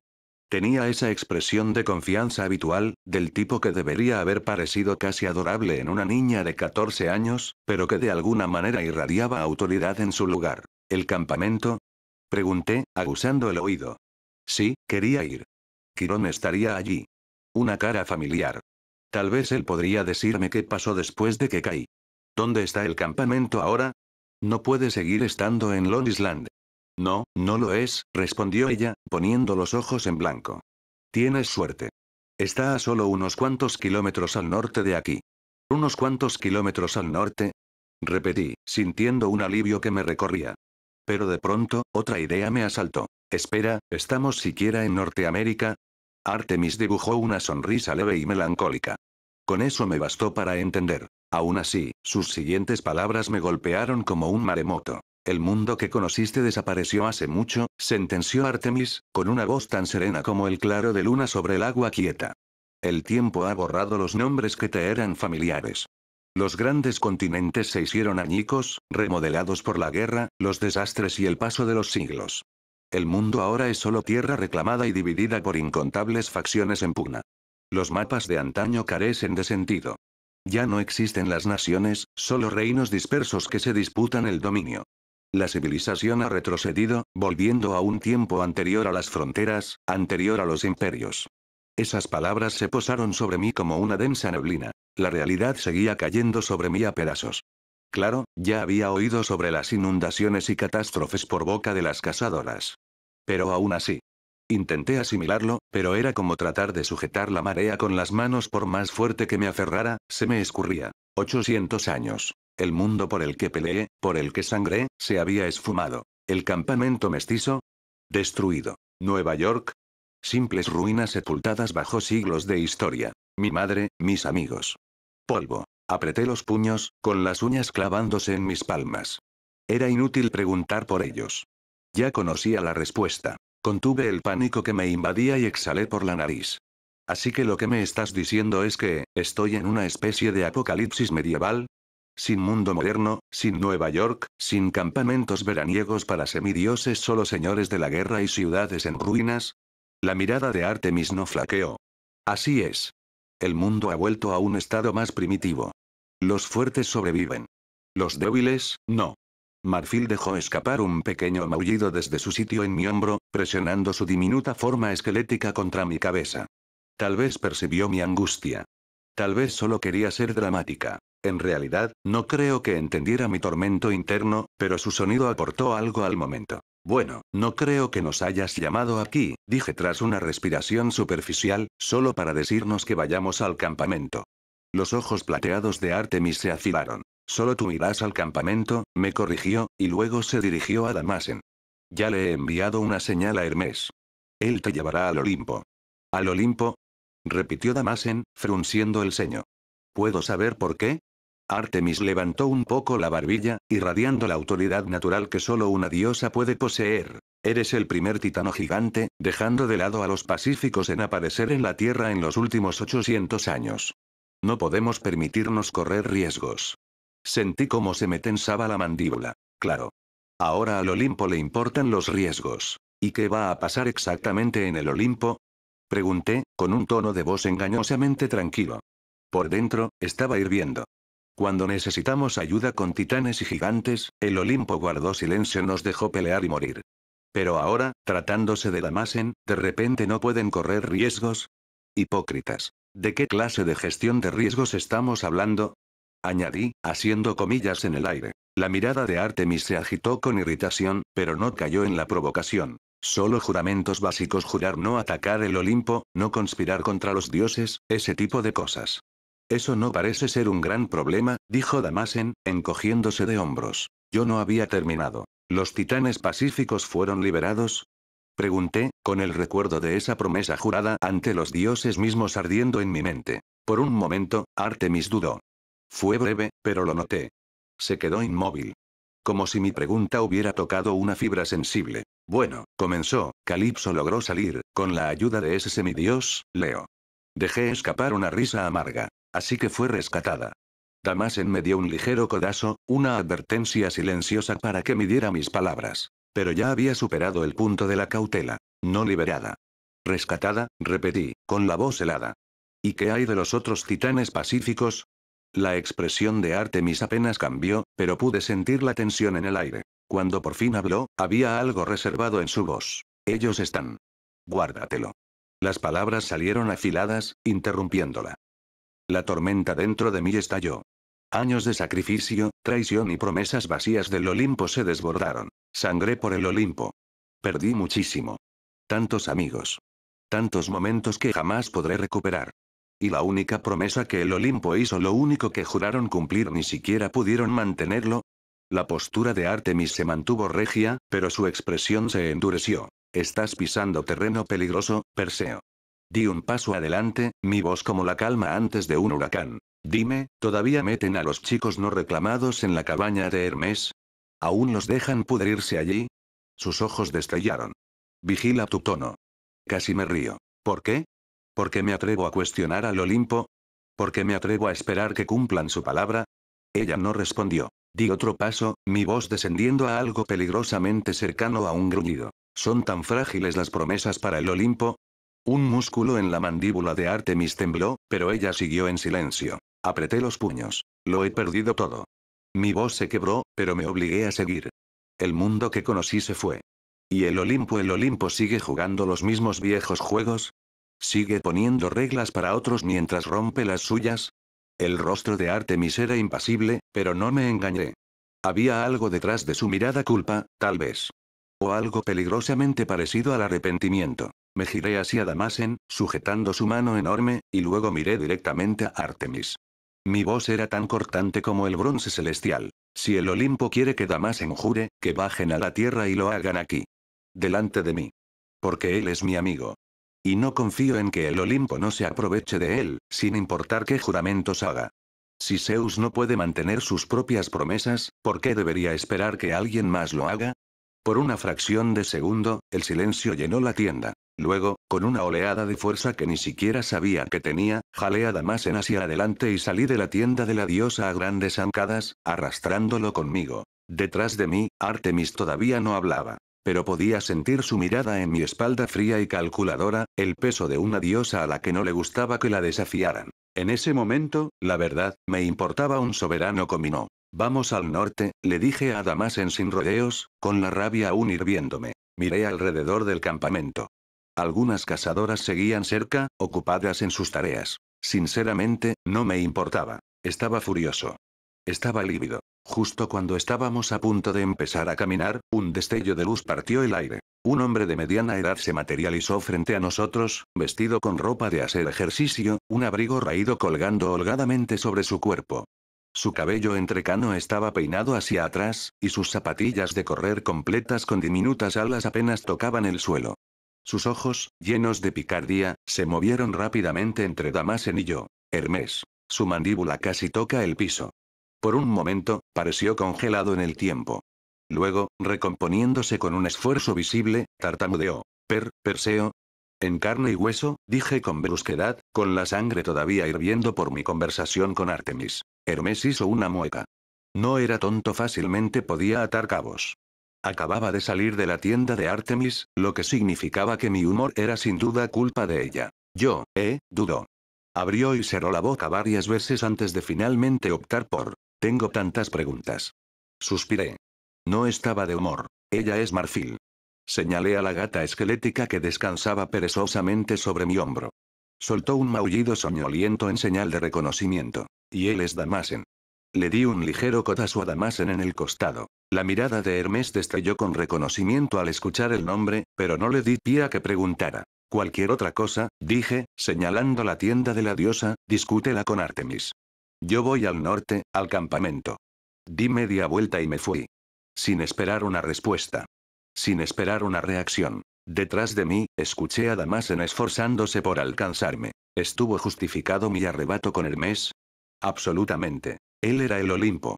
Tenía esa expresión de confianza habitual, del tipo que debería haber parecido casi adorable en una niña de 14 años, pero que de alguna manera irradiaba autoridad en su lugar. ¿El campamento? Pregunté, aguzando el oído. Sí, quería ir. Quirón estaría allí. Una cara familiar. Tal vez él podría decirme qué pasó después de que caí. ¿Dónde está el campamento ahora? No puede seguir estando en Long Island. No, no lo es, respondió ella, poniendo los ojos en blanco. Tienes suerte. Está a solo unos cuantos kilómetros al norte de aquí. ¿Unos cuantos kilómetros al norte? Repetí, sintiendo un alivio que me recorría. Pero de pronto, otra idea me asaltó. Espera, ¿estamos siquiera en Norteamérica? Artemis dibujó una sonrisa leve y melancólica. Con eso me bastó para entender. Aún así, sus siguientes palabras me golpearon como un maremoto. El mundo que conociste desapareció hace mucho, sentenció Artemis, con una voz tan serena como el claro de luna sobre el agua quieta. El tiempo ha borrado los nombres que te eran familiares. Los grandes continentes se hicieron añicos, remodelados por la guerra, los desastres y el paso de los siglos. El mundo ahora es solo tierra reclamada y dividida por incontables facciones en pugna. Los mapas de antaño carecen de sentido. Ya no existen las naciones, solo reinos dispersos que se disputan el dominio. La civilización ha retrocedido, volviendo a un tiempo anterior a las fronteras, anterior a los imperios. Esas palabras se posaron sobre mí como una densa neblina. La realidad seguía cayendo sobre mí a pedazos. Claro, ya había oído sobre las inundaciones y catástrofes por boca de las cazadoras. Pero aún así. Intenté asimilarlo, pero era como tratar de sujetar la marea con las manos por más fuerte que me aferrara, se me escurría. 800 años. El mundo por el que peleé, por el que sangré, se había esfumado. El campamento mestizo. Destruido. Nueva York. Simples ruinas sepultadas bajo siglos de historia. Mi madre, mis amigos. Polvo. Apreté los puños, con las uñas clavándose en mis palmas. Era inútil preguntar por ellos. Ya conocía la respuesta. Contuve el pánico que me invadía y exhalé por la nariz. Así que lo que me estás diciendo es que, estoy en una especie de apocalipsis medieval. Sin mundo moderno, sin Nueva York, sin campamentos veraniegos para semidioses, solo señores de la guerra y ciudades en ruinas. La mirada de Artemis no flaqueó. Así es. El mundo ha vuelto a un estado más primitivo. Los fuertes sobreviven. Los débiles, no. Marfil dejó escapar un pequeño maullido desde su sitio en mi hombro, presionando su diminuta forma esquelética contra mi cabeza. Tal vez percibió mi angustia. Tal vez solo quería ser dramática. En realidad, no creo que entendiera mi tormento interno, pero su sonido aportó algo al momento. Bueno, no creo que nos hayas llamado aquí, dije tras una respiración superficial, solo para decirnos que vayamos al campamento. Los ojos plateados de Artemis se afilaron. Solo tú irás al campamento, me corrigió, y luego se dirigió a Damasen. Ya le he enviado una señal a Hermes. Él te llevará al Olimpo. ¿Al Olimpo? Repitió Damasen, frunciendo el ceño. ¿Puedo saber por qué? Artemis levantó un poco la barbilla, irradiando la autoridad natural que solo una diosa puede poseer. Eres el primer titano gigante, dejando de lado a los pacíficos en aparecer en la Tierra en los últimos 800 años. No podemos permitirnos correr riesgos. Sentí cómo se me tensaba la mandíbula. Claro. Ahora al Olimpo le importan los riesgos. ¿Y qué va a pasar exactamente en el Olimpo? Pregunté, con un tono de voz engañosamente tranquilo. Por dentro, estaba hirviendo. Cuando necesitamos ayuda con titanes y gigantes, el Olimpo guardó silencio, nos dejó pelear y morir. Pero ahora, tratándose de Damasen, ¿de repente no pueden correr riesgos? Hipócritas. ¿De qué clase de gestión de riesgos estamos hablando? Añadí, haciendo comillas en el aire. La mirada de Artemis se agitó con irritación, pero no cayó en la provocación. Solo juramentos básicos: jurar no atacar el Olimpo, no conspirar contra los dioses, ese tipo de cosas. Eso no parece ser un gran problema, dijo Damasen, encogiéndose de hombros. Yo no había terminado. ¿Los titanes pacíficos fueron liberados? Pregunté, con el recuerdo de esa promesa jurada ante los dioses mismos ardiendo en mi mente. Por un momento, Artemis dudó. Fue breve, pero lo noté. Se quedó inmóvil. Como si mi pregunta hubiera tocado una fibra sensible. Bueno, comenzó, Calipso logró salir, con la ayuda de ese semidios, Leo. Dejé escapar una risa amarga. Así que fue rescatada. Damasen me dio un ligero codazo, una advertencia silenciosa para que midiera mis palabras. Pero ya había superado el punto de la cautela. No liberada. Rescatada, repetí, con la voz helada. ¿Y qué hay de los otros titanes pacíficos? La expresión de Artemis apenas cambió, pero pude sentir la tensión en el aire. Cuando por fin habló, había algo reservado en su voz. Ellos están. Guárdatelo. Las palabras salieron afiladas, interrumpiéndola. La tormenta dentro de mí estalló. Años de sacrificio, traición y promesas vacías del Olimpo se desbordaron. Sangré por el Olimpo. Perdí muchísimo. Tantos amigos. Tantos momentos que jamás podré recuperar. Y la única promesa que el Olimpo hizo, lo único que juraron cumplir, ni siquiera pudieron mantenerlo. La postura de Artemis se mantuvo regia, pero su expresión se endureció. Estás pisando terreno peligroso, Perseo. Di un paso adelante, mi voz como la calma antes de un huracán. Dime, ¿todavía meten a los chicos no reclamados en la cabaña de Hermes? ¿Aún los dejan pudrirse allí? Sus ojos destellaron. Vigila tu tono. Casi me río. ¿Por qué? ¿Porque me atrevo a cuestionar al Olimpo? ¿Porque me atrevo a esperar que cumplan su palabra? Ella no respondió. Di otro paso, mi voz descendiendo a algo peligrosamente cercano a un gruñido. ¿Son tan frágiles las promesas para el Olimpo? Un músculo en la mandíbula de Artemis tembló, pero ella siguió en silencio. Apreté los puños. Lo he perdido todo. Mi voz se quebró, pero me obligué a seguir. El mundo que conocí se fue. ¿Y el Olimpo sigue jugando los mismos viejos juegos? ¿Sigue poniendo reglas para otros mientras rompe las suyas? El rostro de Artemis era impasible, pero no me engañé. Había algo detrás de su mirada, culpa, tal vez. O algo peligrosamente parecido al arrepentimiento. Me giré hacia Damasen, sujetando su mano enorme, y luego miré directamente a Artemis. Mi voz era tan cortante como el bronce celestial. Si el Olimpo quiere que Damasen jure, que bajen a la tierra y lo hagan aquí. Delante de mí. Porque él es mi amigo. Y no confío en que el Olimpo no se aproveche de él, sin importar qué juramentos haga. Si Zeus no puede mantener sus propias promesas, ¿por qué debería esperar que alguien más lo haga? Por una fracción de segundo, el silencio llenó la tienda. Luego, con una oleada de fuerza que ni siquiera sabía que tenía, jalé a Damasen hacia adelante y salí de la tienda de la diosa a grandes zancadas, arrastrándolo conmigo. Detrás de mí, Artemis todavía no hablaba. Pero podía sentir su mirada en mi espalda fría y calculadora, el peso de una diosa a la que no le gustaba que la desafiaran. En ese momento, la verdad, me importaba un soberano comino. Vamos al norte, le dije a Damasen sin rodeos, con la rabia aún hirviéndome. Miré alrededor del campamento. Algunas cazadoras seguían cerca, ocupadas en sus tareas. Sinceramente, no me importaba. Estaba furioso. Estaba lívido. Justo cuando estábamos a punto de empezar a caminar, un destello de luz partió el aire. Un hombre de mediana edad se materializó frente a nosotros, vestido con ropa de hacer ejercicio, un abrigo raído colgando holgadamente sobre su cuerpo. Su cabello entrecano estaba peinado hacia atrás, y sus zapatillas de correr completas con diminutas alas apenas tocaban el suelo. Sus ojos, llenos de picardía, se movieron rápidamente entre Damasen y yo. Hermes. Su mandíbula casi toca el piso. Por un momento, pareció congelado en el tiempo. Luego, recomponiéndose con un esfuerzo visible, tartamudeó. Perseo. En carne y hueso, dije con brusquedad, con la sangre todavía hirviendo por mi conversación con Artemis. Hermes hizo una mueca. No era tonto, fácilmente podía atar cabos. Acababa de salir de la tienda de Artemis, lo que significaba que mi humor era sin duda culpa de ella. Dudó. Abrió y cerró la boca varias veces antes de finalmente optar por. Tengo tantas preguntas. Suspiré. No estaba de humor. Ella es Marfil. Señalé a la gata esquelética que descansaba perezosamente sobre mi hombro. Soltó un maullido soñoliento en señal de reconocimiento. Y él es Damasen. Le di un ligero codazo a Damasen en el costado. La mirada de Hermes destelló con reconocimiento al escuchar el nombre, pero no le di pie a que preguntara. Cualquier otra cosa, dije, señalando la tienda de la diosa, discútela con Artemis. Yo voy al norte, al campamento. Di media vuelta y me fui. Sin esperar una respuesta. Sin esperar una reacción. Detrás de mí, escuché a Damasen esforzándose por alcanzarme. ¿Estuvo justificado mi arrebato con Hermes? Absolutamente. Él era el Olimpo.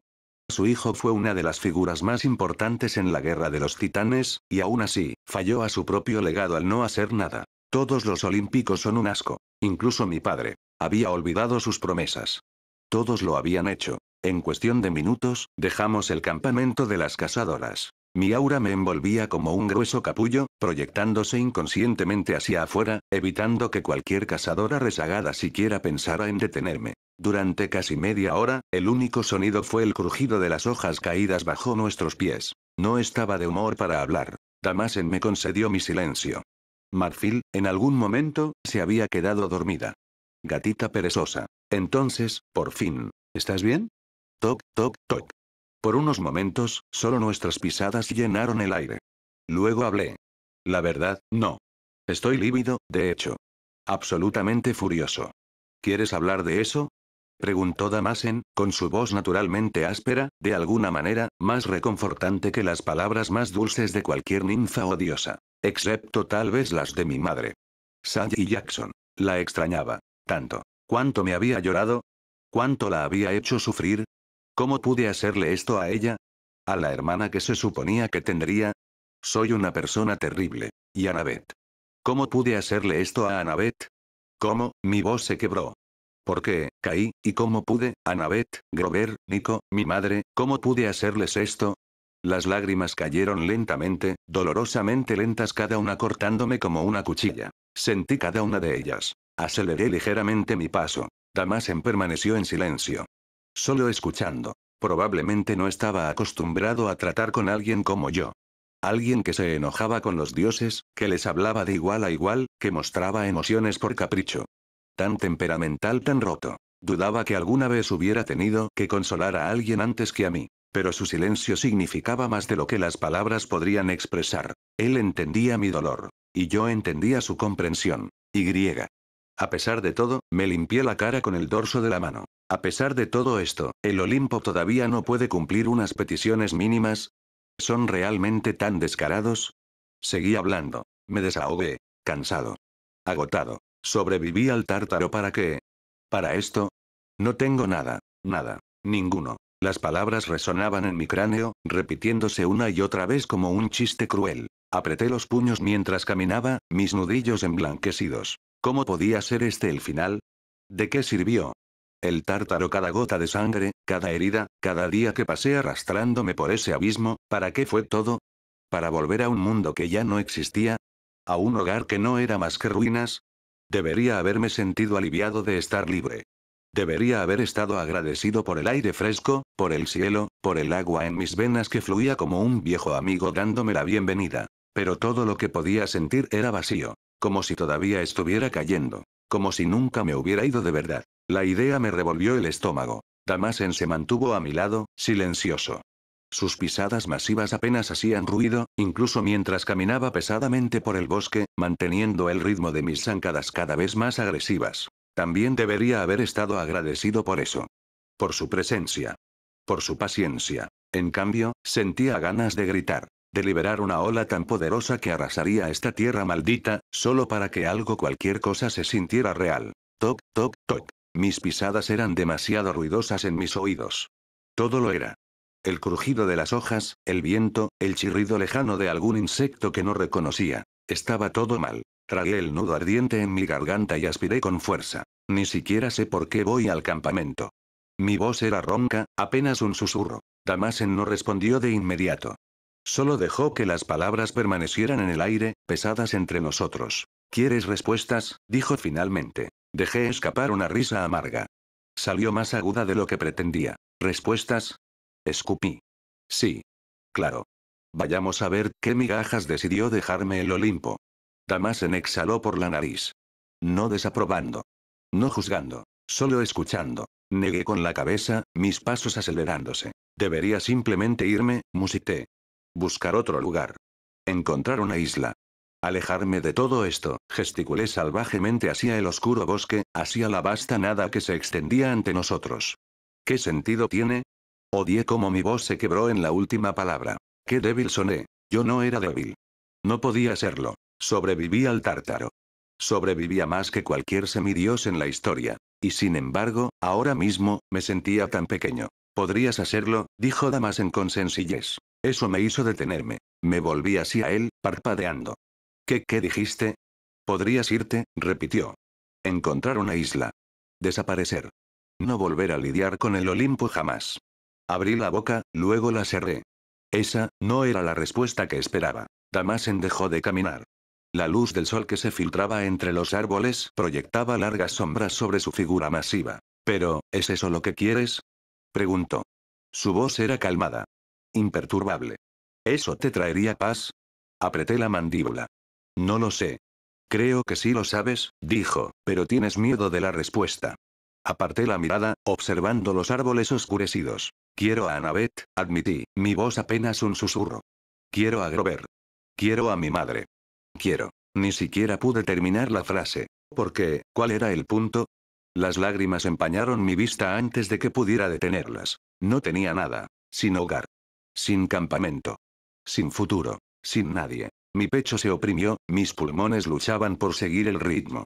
Su hijo fue una de las figuras más importantes en la guerra de los titanes, y aún así, falló a su propio legado al no hacer nada. Todos los olímpicos son un asco. Incluso mi padre. Había olvidado sus promesas. Todos lo habían hecho. En cuestión de minutos, dejamos el campamento de las cazadoras. Mi aura me envolvía como un grueso capullo, proyectándose inconscientemente hacia afuera, evitando que cualquier cazadora rezagada siquiera pensara en detenerme. Durante casi media hora, el único sonido fue el crujido de las hojas caídas bajo nuestros pies. No estaba de humor para hablar. Damasen me concedió mi silencio. Marfil, en algún momento, se había quedado dormida. Gatita perezosa. Entonces, por fin. ¿Estás bien? Toc, toc, toc. Por unos momentos, solo nuestras pisadas llenaron el aire. Luego hablé. La verdad, no. Estoy lívido, de hecho. Absolutamente furioso. ¿Quieres hablar de eso? Preguntó Damasen, con su voz naturalmente áspera, de alguna manera, más reconfortante que las palabras más dulces de cualquier ninfa o diosa. Excepto tal vez las de mi madre. Sally Jackson. La extrañaba. Tanto. ¿Cuánto me había llorado? ¿Cuánto la había hecho sufrir? ¿Cómo pude hacerle esto a ella? ¿A la hermana que se suponía que tendría? Soy una persona terrible. ¿Y Annabeth? ¿Cómo pude hacerle esto a Annabeth? ¿Cómo? Mi voz se quebró. ¿Por qué, caí, y cómo pude, Annabeth, Grover, Nico, mi madre, cómo pude hacerles esto? Las lágrimas cayeron lentamente, dolorosamente lentas, cada una cortándome como una cuchilla. Sentí cada una de ellas. Aceleré ligeramente mi paso. Damasen permaneció en silencio. Solo escuchando. Probablemente no estaba acostumbrado a tratar con alguien como yo. Alguien que se enojaba con los dioses, que les hablaba de igual a igual, que mostraba emociones por capricho. Tan temperamental, tan roto. Dudaba que alguna vez hubiera tenido que consolar a alguien antes que a mí. Pero su silencio significaba más de lo que las palabras podrían expresar. Él entendía mi dolor. Y yo entendía su comprensión. A pesar de todo, me limpié la cara con el dorso de la mano. A pesar de todo esto, ¿el Olimpo todavía no puede cumplir unas peticiones mínimas? ¿Son realmente tan descarados? Seguí hablando. Me desahogué. Cansado. Agotado. ¿Sobreviví al tártaro para qué? ¿Para esto? No tengo nada. Nada. Ninguno. Las palabras resonaban en mi cráneo, repitiéndose una y otra vez como un chiste cruel. Apreté los puños mientras caminaba, mis nudillos emblanquecidos. ¿Cómo podía ser este el final? ¿De qué sirvió? El tártaro, cada gota de sangre, cada herida, cada día que pasé arrastrándome por ese abismo, ¿para qué fue todo? ¿Para volver a un mundo que ya no existía? ¿A un hogar que no era más que ruinas? Debería haberme sentido aliviado de estar libre. Debería haber estado agradecido por el aire fresco, por el cielo, por el agua en mis venas que fluía como un viejo amigo dándome la bienvenida. Pero todo lo que podía sentir era vacío. Como si todavía estuviera cayendo. Como si nunca me hubiera ido de verdad. La idea me revolvió el estómago. Damasen se mantuvo a mi lado, silencioso. Sus pisadas masivas apenas hacían ruido, incluso mientras caminaba pesadamente por el bosque, manteniendo el ritmo de mis zancadas cada vez más agresivas. También debería haber estado agradecido por eso. Por su presencia. Por su paciencia. En cambio, sentía ganas de gritar. De liberar una ola tan poderosa que arrasaría esta tierra maldita, solo para que algo, cualquier cosa, se sintiera real. Toc, toc, toc. Mis pisadas eran demasiado ruidosas en mis oídos. Todo lo era. El crujido de las hojas, el viento, el chirrido lejano de algún insecto que no reconocía. Estaba todo mal. Tragué el nudo ardiente en mi garganta y aspiré con fuerza. Ni siquiera sé por qué voy al campamento. Mi voz era ronca, apenas un susurro. Damasen no respondió de inmediato. Solo dejó que las palabras permanecieran en el aire, pesadas entre nosotros. ¿Quieres respuestas?, dijo finalmente. Dejé escapar una risa amarga. Salió más aguda de lo que pretendía. ¿Respuestas? Escupí. Sí. Claro. Vayamos a ver qué migajas decidió dejarme el Olimpo. Damasen exhaló por la nariz. No desaprobando. No juzgando. Solo escuchando. Negué con la cabeza, mis pasos acelerándose. Debería simplemente irme, musité. Buscar otro lugar. Encontrar una isla. Alejarme de todo esto, gesticulé salvajemente hacia el oscuro bosque, hacia la vasta nada que se extendía ante nosotros. ¿Qué sentido tiene? Odié cómo mi voz se quebró en la última palabra. Qué débil soné. Yo no era débil. No podía serlo. Sobreviví al tártaro. Sobrevivía más que cualquier semidios en la historia. Y sin embargo, ahora mismo, me sentía tan pequeño. Podrías hacerlo, dijo Damasen con sencillez. Eso me hizo detenerme. Me volví hacia él, parpadeando. ¿Qué dijiste? Podrías irte, repitió. Encontrar una isla. Desaparecer. No volver a lidiar con el Olimpo jamás. Abrí la boca, luego la cerré. Esa, no era la respuesta que esperaba. Damasen dejó de caminar. La luz del sol que se filtraba entre los árboles proyectaba largas sombras sobre su figura masiva. Pero, ¿es eso lo que quieres?, preguntó. Su voz era calmada. Imperturbable. ¿Eso te traería paz? Apreté la mandíbula. No lo sé. Creo que sí lo sabes, dijo, pero tienes miedo de la respuesta. Aparté la mirada, observando los árboles oscurecidos. Quiero a Annabeth, admití, mi voz apenas un susurro. Quiero a Grover. Quiero a mi madre. Quiero. Ni siquiera pude terminar la frase. ¿Por qué? ¿Cuál era el punto? Las lágrimas empañaron mi vista antes de que pudiera detenerlas. No tenía nada. Sin hogar. Sin campamento. Sin futuro. Sin nadie. Mi pecho se oprimió, mis pulmones luchaban por seguir el ritmo.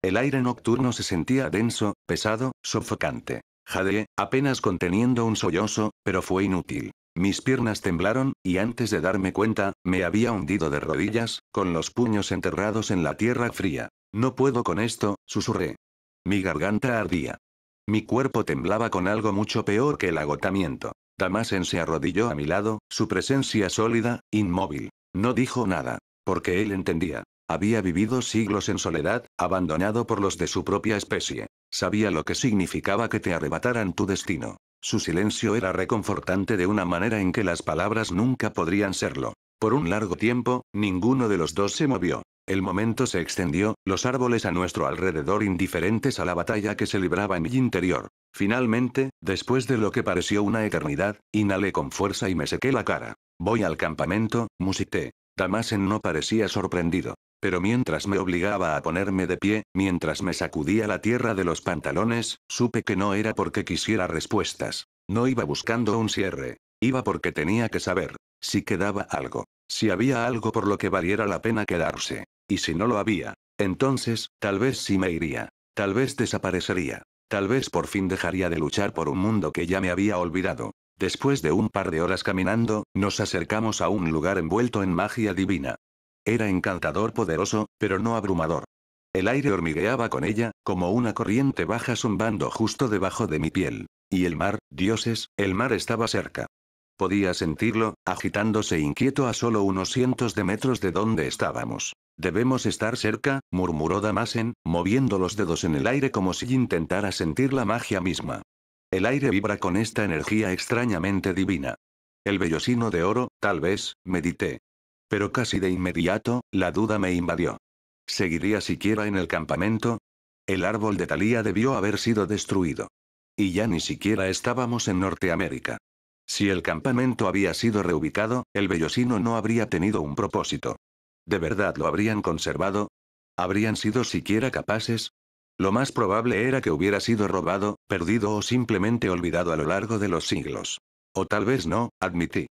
El aire nocturno se sentía denso, pesado, sofocante. Jadeé, apenas conteniendo un sollozo, pero fue inútil. Mis piernas temblaron, y antes de darme cuenta, me había hundido de rodillas, con los puños enterrados en la tierra fría. No puedo con esto, susurré. Mi garganta ardía. Mi cuerpo temblaba con algo mucho peor que el agotamiento. Damasen se arrodilló a mi lado, su presencia sólida, inmóvil. No dijo nada. Porque él entendía. Había vivido siglos en soledad, abandonado por los de su propia especie. Sabía lo que significaba que te arrebataran tu destino. Su silencio era reconfortante de una manera en que las palabras nunca podrían serlo. Por un largo tiempo, ninguno de los dos se movió. El momento se extendió, los árboles a nuestro alrededor indiferentes a la batalla que se libraba en mi interior. Finalmente, después de lo que pareció una eternidad, inhalé con fuerza y me sequé la cara. Voy al campamento, musité. Damasen no parecía sorprendido. Pero mientras me obligaba a ponerme de pie, mientras me sacudía la tierra de los pantalones, supe que no era porque quisiera respuestas. No iba buscando un cierre. Iba porque tenía que saber. Si quedaba algo. Si había algo por lo que valiera la pena quedarse. Y si no lo había, entonces, tal vez sí me iría. Tal vez desaparecería. Tal vez por fin dejaría de luchar por un mundo que ya me había olvidado. Después de un par de horas caminando, nos acercamos a un lugar envuelto en magia divina. Era encantador, poderoso, pero no abrumador. El aire hormigueaba con ella, como una corriente baja zumbando justo debajo de mi piel. Y el mar, dioses, el mar estaba cerca. Podía sentirlo, agitándose inquieto a solo unos cientos de metros de donde estábamos. Debemos estar cerca, murmuró Damasen, moviendo los dedos en el aire como si intentara sentir la magia misma. El aire vibra con esta energía extrañamente divina. El vellocino de oro, tal vez, medité. Pero casi de inmediato, la duda me invadió. ¿Seguiría siquiera en el campamento? El árbol de Thalía debió haber sido destruido. Y ya ni siquiera estábamos en Norteamérica. Si el campamento había sido reubicado, el vellocino no habría tenido un propósito. ¿De verdad lo habrían conservado? ¿Habrían sido siquiera capaces? Lo más probable era que hubiera sido robado, perdido o simplemente olvidado a lo largo de los siglos. O tal vez no, admití.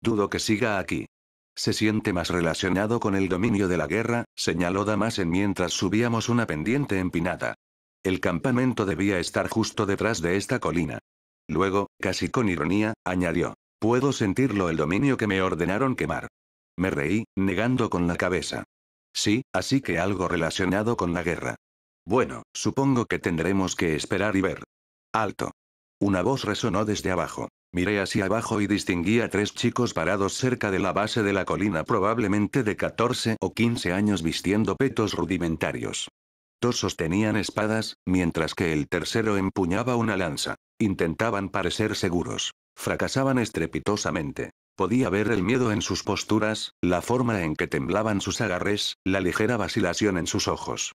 Dudo que siga aquí. Se siente más relacionado con el dominio de la guerra, señaló Damasen mientras subíamos una pendiente empinada. El campamento debía estar justo detrás de esta colina. Luego, casi con ironía, añadió. Puedo sentirlo, el dominio que me ordenaron quemar. Me reí, negando con la cabeza. Sí, así que algo relacionado con la guerra. Bueno, supongo que tendremos que esperar y ver. Alto. Una voz resonó desde abajo. Miré hacia abajo y distinguí a 3 chicos parados cerca de la base de la colina, probablemente de 14 o 15 años, vistiendo petos rudimentarios. 2 sostenían espadas, mientras que el tercero empuñaba una lanza. Intentaban parecer seguros. Fracasaban estrepitosamente. Podía ver el miedo en sus posturas, la forma en que temblaban sus agarres, la ligera vacilación en sus ojos.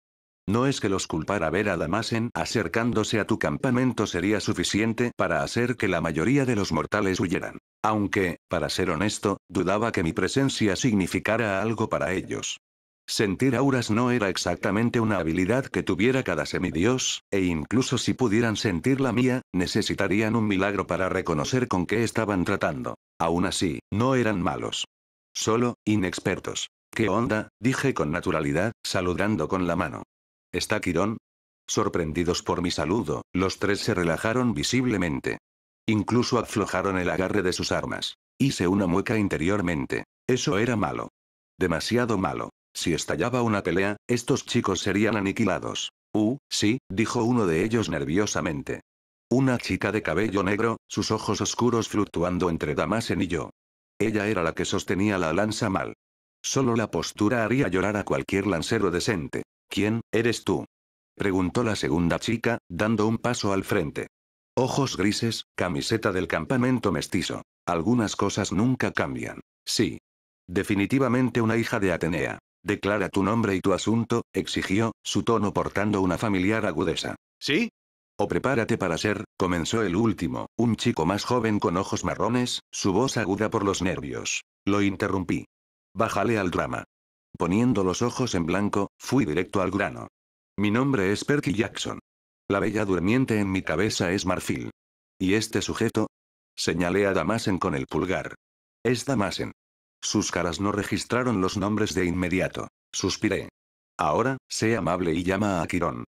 No es que los culpara. Ver a Damasen acercándose a tu campamento sería suficiente para hacer que la mayoría de los mortales huyeran. Aunque, para ser honesto, dudaba que mi presencia significara algo para ellos. Sentir auras no era exactamente una habilidad que tuviera cada semidios, e incluso si pudieran sentir la mía, necesitarían un milagro para reconocer con qué estaban tratando. Aún así, no eran malos. Solo, inexpertos. ¿Qué onda?, dije con naturalidad, saludando con la mano. ¿Está Quirón? Sorprendidos por mi saludo, los 3 se relajaron visiblemente. Incluso aflojaron el agarre de sus armas. Hice una mueca interiormente. Eso era malo. Demasiado malo. Si estallaba una pelea, estos chicos serían aniquilados. Sí, dijo uno de ellos nerviosamente. Una chica de cabello negro, sus ojos oscuros fluctuando entre Damasen y yo. Ella era la que sostenía la lanza mal. Solo la postura haría llorar a cualquier lancero decente. ¿Quién eres tú?, preguntó la segunda chica, dando un paso al frente. Ojos grises, camiseta del campamento mestizo. Algunas cosas nunca cambian. Sí. Definitivamente una hija de Atenea. Declara tu nombre y tu asunto, exigió, su tono portando una familiar agudeza. ¿Sí? O prepárate para ser, comenzó el último, un chico más joven con ojos marrones, su voz aguda por los nervios. Lo interrumpí. Bájale al drama. Poniendo los ojos en blanco, fui directo al grano. Mi nombre es Perky Jackson. La bella durmiente en mi cabeza es Marfil. ¿Y este sujeto? Señalé a Damasen con el pulgar. Es Damasen. Sus caras no registraron los nombres de inmediato. Suspiré. Ahora, sé amable y llama a Quirón.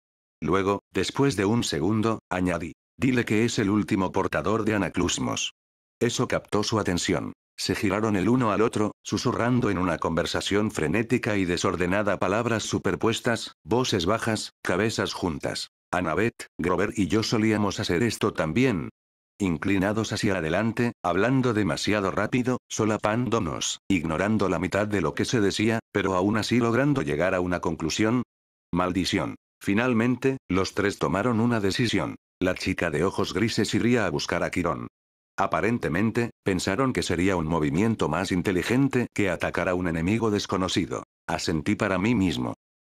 Luego, después de un segundo, añadí. Dile que es el último portador de Anaclusmos. Eso captó su atención. Se giraron el uno al otro, susurrando en una conversación frenética y desordenada, palabras superpuestas, voces bajas, cabezas juntas. Annabeth, Grover y yo solíamos hacer esto también. Inclinados hacia adelante, hablando demasiado rápido, solapándonos, ignorando la mitad de lo que se decía, pero aún así logrando llegar a una conclusión. Maldición. Finalmente, los 3 tomaron una decisión. La chica de ojos grises iría a buscar a Quirón. Aparentemente, pensaron que sería un movimiento más inteligente que atacar a un enemigo desconocido. Asentí para mí mismo.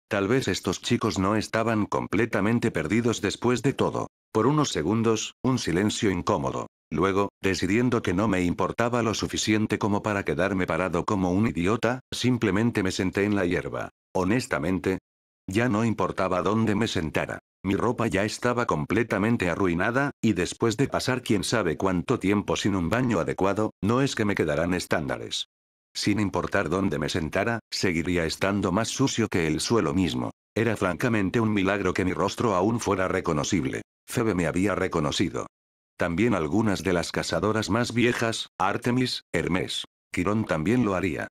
Tal vez estos chicos no estaban completamente perdidos después de todo. Por unos segundos, un silencio incómodo. Luego, decidiendo que no me importaba lo suficiente como para quedarme parado como un idiota, simplemente me senté en la hierba. Honestamente, ya no importaba dónde me sentara. Mi ropa ya estaba completamente arruinada, y después de pasar quién sabe cuánto tiempo sin un baño adecuado, no es que me quedaran estándares. Sin importar dónde me sentara, seguiría estando más sucio que el suelo mismo. Era francamente un milagro que mi rostro aún fuera reconocible. Phoebe me había reconocido. También algunas de las cazadoras más viejas, Artemis, Hermes. Quirón también lo haría.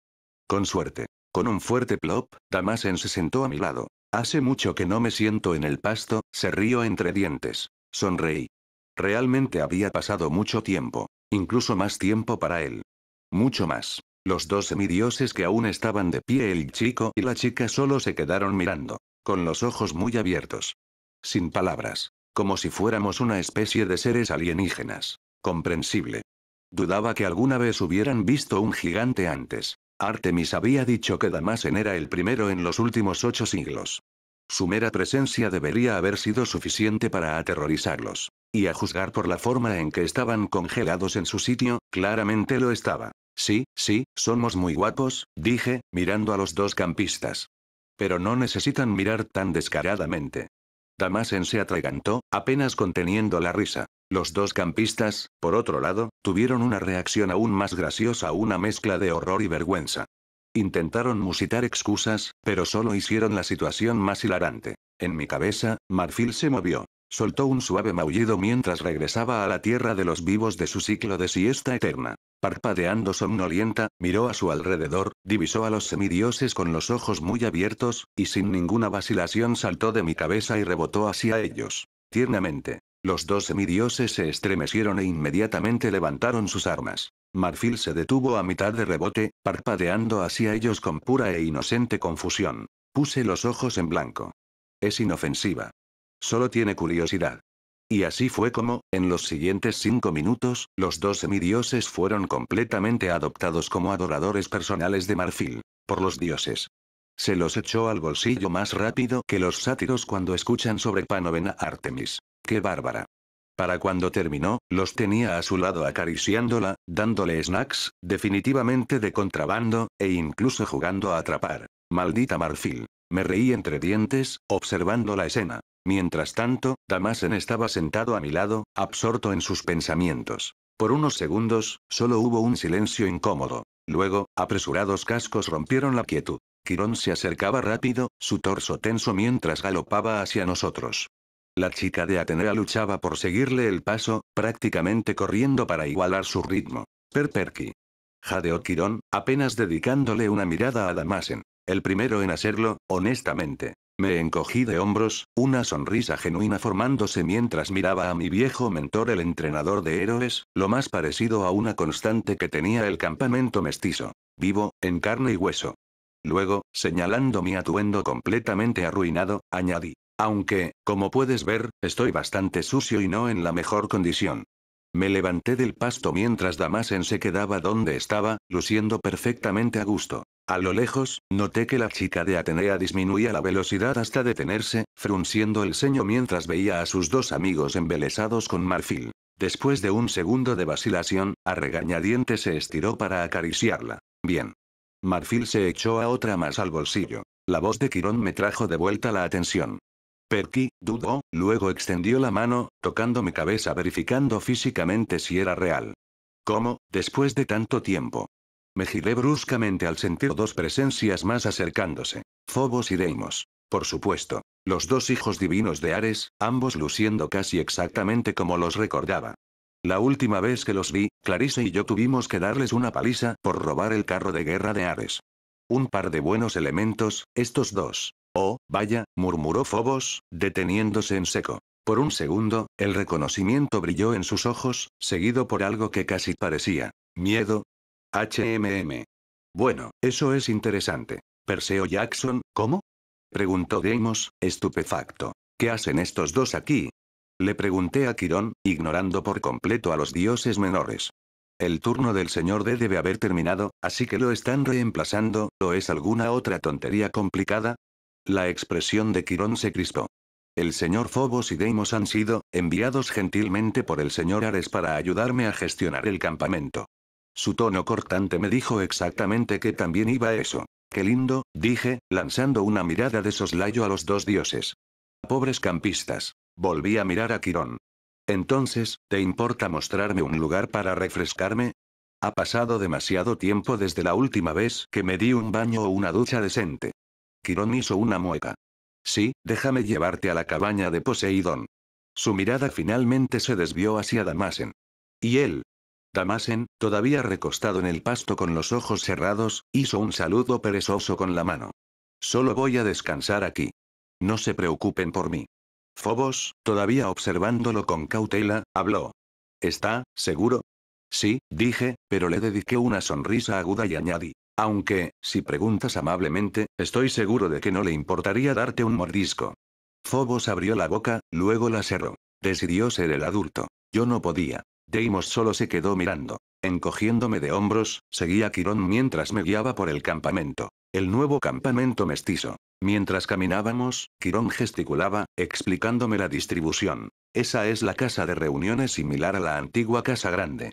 Con suerte. Con un fuerte plop, Damasen se sentó a mi lado. Hace mucho que no me siento en el pasto, se rió entre dientes. Sonreí. Realmente había pasado mucho tiempo. Incluso más tiempo para él. Mucho más. Los dos semidioses que aún estaban de pie, el chico y la chica, solo se quedaron mirando. Con los ojos muy abiertos. Sin palabras. Como si fuéramos una especie de seres alienígenas. Comprensible. Dudaba que alguna vez hubieran visto un gigante antes. Artemis había dicho que Damasen era el primero en los últimos 8 siglos. Su mera presencia debería haber sido suficiente para aterrorizarlos. Y a juzgar por la forma en que estaban congelados en su sitio, claramente lo estaba. Sí, somos muy guapos, dije, mirando a los dos campistas. Pero no necesitan mirar tan descaradamente. Damasen se atragantó, apenas conteniendo la risa. Los dos campistas, por otro lado, tuvieron una reacción aún más graciosa, una mezcla de horror y vergüenza. Intentaron musitar excusas, pero solo hicieron la situación más hilarante. En mi cabeza, Marfil se movió. Soltó un suave maullido mientras regresaba a la tierra de los vivos de su ciclo de siesta eterna. Parpadeando somnolienta, miró a su alrededor, divisó a los semidioses con los ojos muy abiertos, y sin ninguna vacilación saltó de mi cabeza y rebotó hacia ellos. Tiernamente. Los dos semidioses se estremecieron e inmediatamente levantaron sus armas. Marfil se detuvo a mitad de rebote, parpadeando hacia ellos con pura e inocente confusión. Puse los ojos en blanco. Es inofensiva. Solo tiene curiosidad. Y así fue como, en los siguientes 5 minutos, los dos semidioses fueron completamente adoptados como adoradores personales de Marfil. Por los dioses. Se los echó al bolsillo más rápido que los sátiros cuando escuchan sobre Panovena Artemis. ¡Qué bárbara! Para cuando terminó, los tenía a su lado acariciándola, dándole snacks, definitivamente de contrabando, e incluso jugando a atrapar. Maldita Marfil. Me reí entre dientes, observando la escena. Mientras tanto, Damasen estaba sentado a mi lado, absorto en sus pensamientos. Por unos segundos, solo hubo un silencio incómodo. Luego, apresurados cascos rompieron la quietud. Quirón se acercaba rápido, su torso tenso mientras galopaba hacia nosotros. La chica de Atenea luchaba por seguirle el paso, prácticamente corriendo para igualar su ritmo. Perky. Jadeó Quirón, apenas dedicándole una mirada a Damasen. El primero en hacerlo, honestamente. Me encogí de hombros, una sonrisa genuina formándose mientras miraba a mi viejo mentor, el entrenador de héroes, lo más parecido a una constante que tenía el campamento mestizo. Vivo, en carne y hueso. Luego, señalando mi atuendo completamente arruinado, añadí. Aunque, como puedes ver, estoy bastante sucio y no en la mejor condición. Me levanté del pasto mientras Damasen se quedaba donde estaba, luciendo perfectamente a gusto. A lo lejos, noté que la chica de Atenea disminuía la velocidad hasta detenerse, frunciendo el ceño mientras veía a sus dos amigos embelesados con Marfil. Después de un segundo de vacilación, a regañadientes se estiró para acariciarla. Bien. Marfil se echó a otra más al bolsillo. La voz de Quirón me trajo de vuelta la atención. Perky, dudó, luego extendió la mano, tocando mi cabeza verificando físicamente si era real. ¿Cómo, después de tanto tiempo? Me giré bruscamente al sentir dos presencias más acercándose. Phobos y Deimos. Por supuesto. Los dos hijos divinos de Ares, ambos luciendo casi exactamente como los recordaba. La última vez que los vi, Clarice y yo tuvimos que darles una paliza por robar el carro de guerra de Ares. Un par de buenos elementos, estos dos. Oh, vaya, murmuró Phobos, deteniéndose en seco. Por un segundo, el reconocimiento brilló en sus ojos, seguido por algo que casi parecía miedo. Bueno, eso es interesante. Perseo Jackson, ¿cómo? Preguntó Deimos, estupefacto. ¿Qué hacen estos dos aquí? Le pregunté a Quirón, ignorando por completo a los dioses menores. El turno del señor D debe haber terminado, así que lo están reemplazando, ¿o es alguna otra tontería complicada? La expresión de Quirón se crispó. El señor Phobos y Deimos han sido enviados gentilmente por el señor Ares para ayudarme a gestionar el campamento. Su tono cortante me dijo exactamente que también iba eso. Qué lindo, dije, lanzando una mirada de soslayo a los dos dioses. Pobres campistas. Volví a mirar a Quirón. Entonces, ¿te importa mostrarme un lugar para refrescarme? Ha pasado demasiado tiempo desde la última vez que me di un baño o una ducha decente. Quirón hizo una mueca. Sí, déjame llevarte a la cabaña de Poseidón. Su mirada finalmente se desvió hacia Damasen. ¿Y él? Damasen, todavía recostado en el pasto con los ojos cerrados, hizo un saludo perezoso con la mano. Solo voy a descansar aquí. No se preocupen por mí. Phobos, todavía observándolo con cautela, habló. ¿Está seguro? Sí, dije, pero le dediqué una sonrisa aguda y añadí. Aunque, si preguntas amablemente, estoy seguro de que no le importaría darte un mordisco. Phobos abrió la boca, luego la cerró. Decidió ser el adulto. Yo no podía. Deimos solo se quedó mirando. Encogiéndome de hombros, seguí a Quirón mientras me guiaba por el campamento. El nuevo campamento mestizo. Mientras caminábamos, Quirón gesticulaba, explicándome la distribución. Esa es la casa de reuniones similar a la antigua casa grande.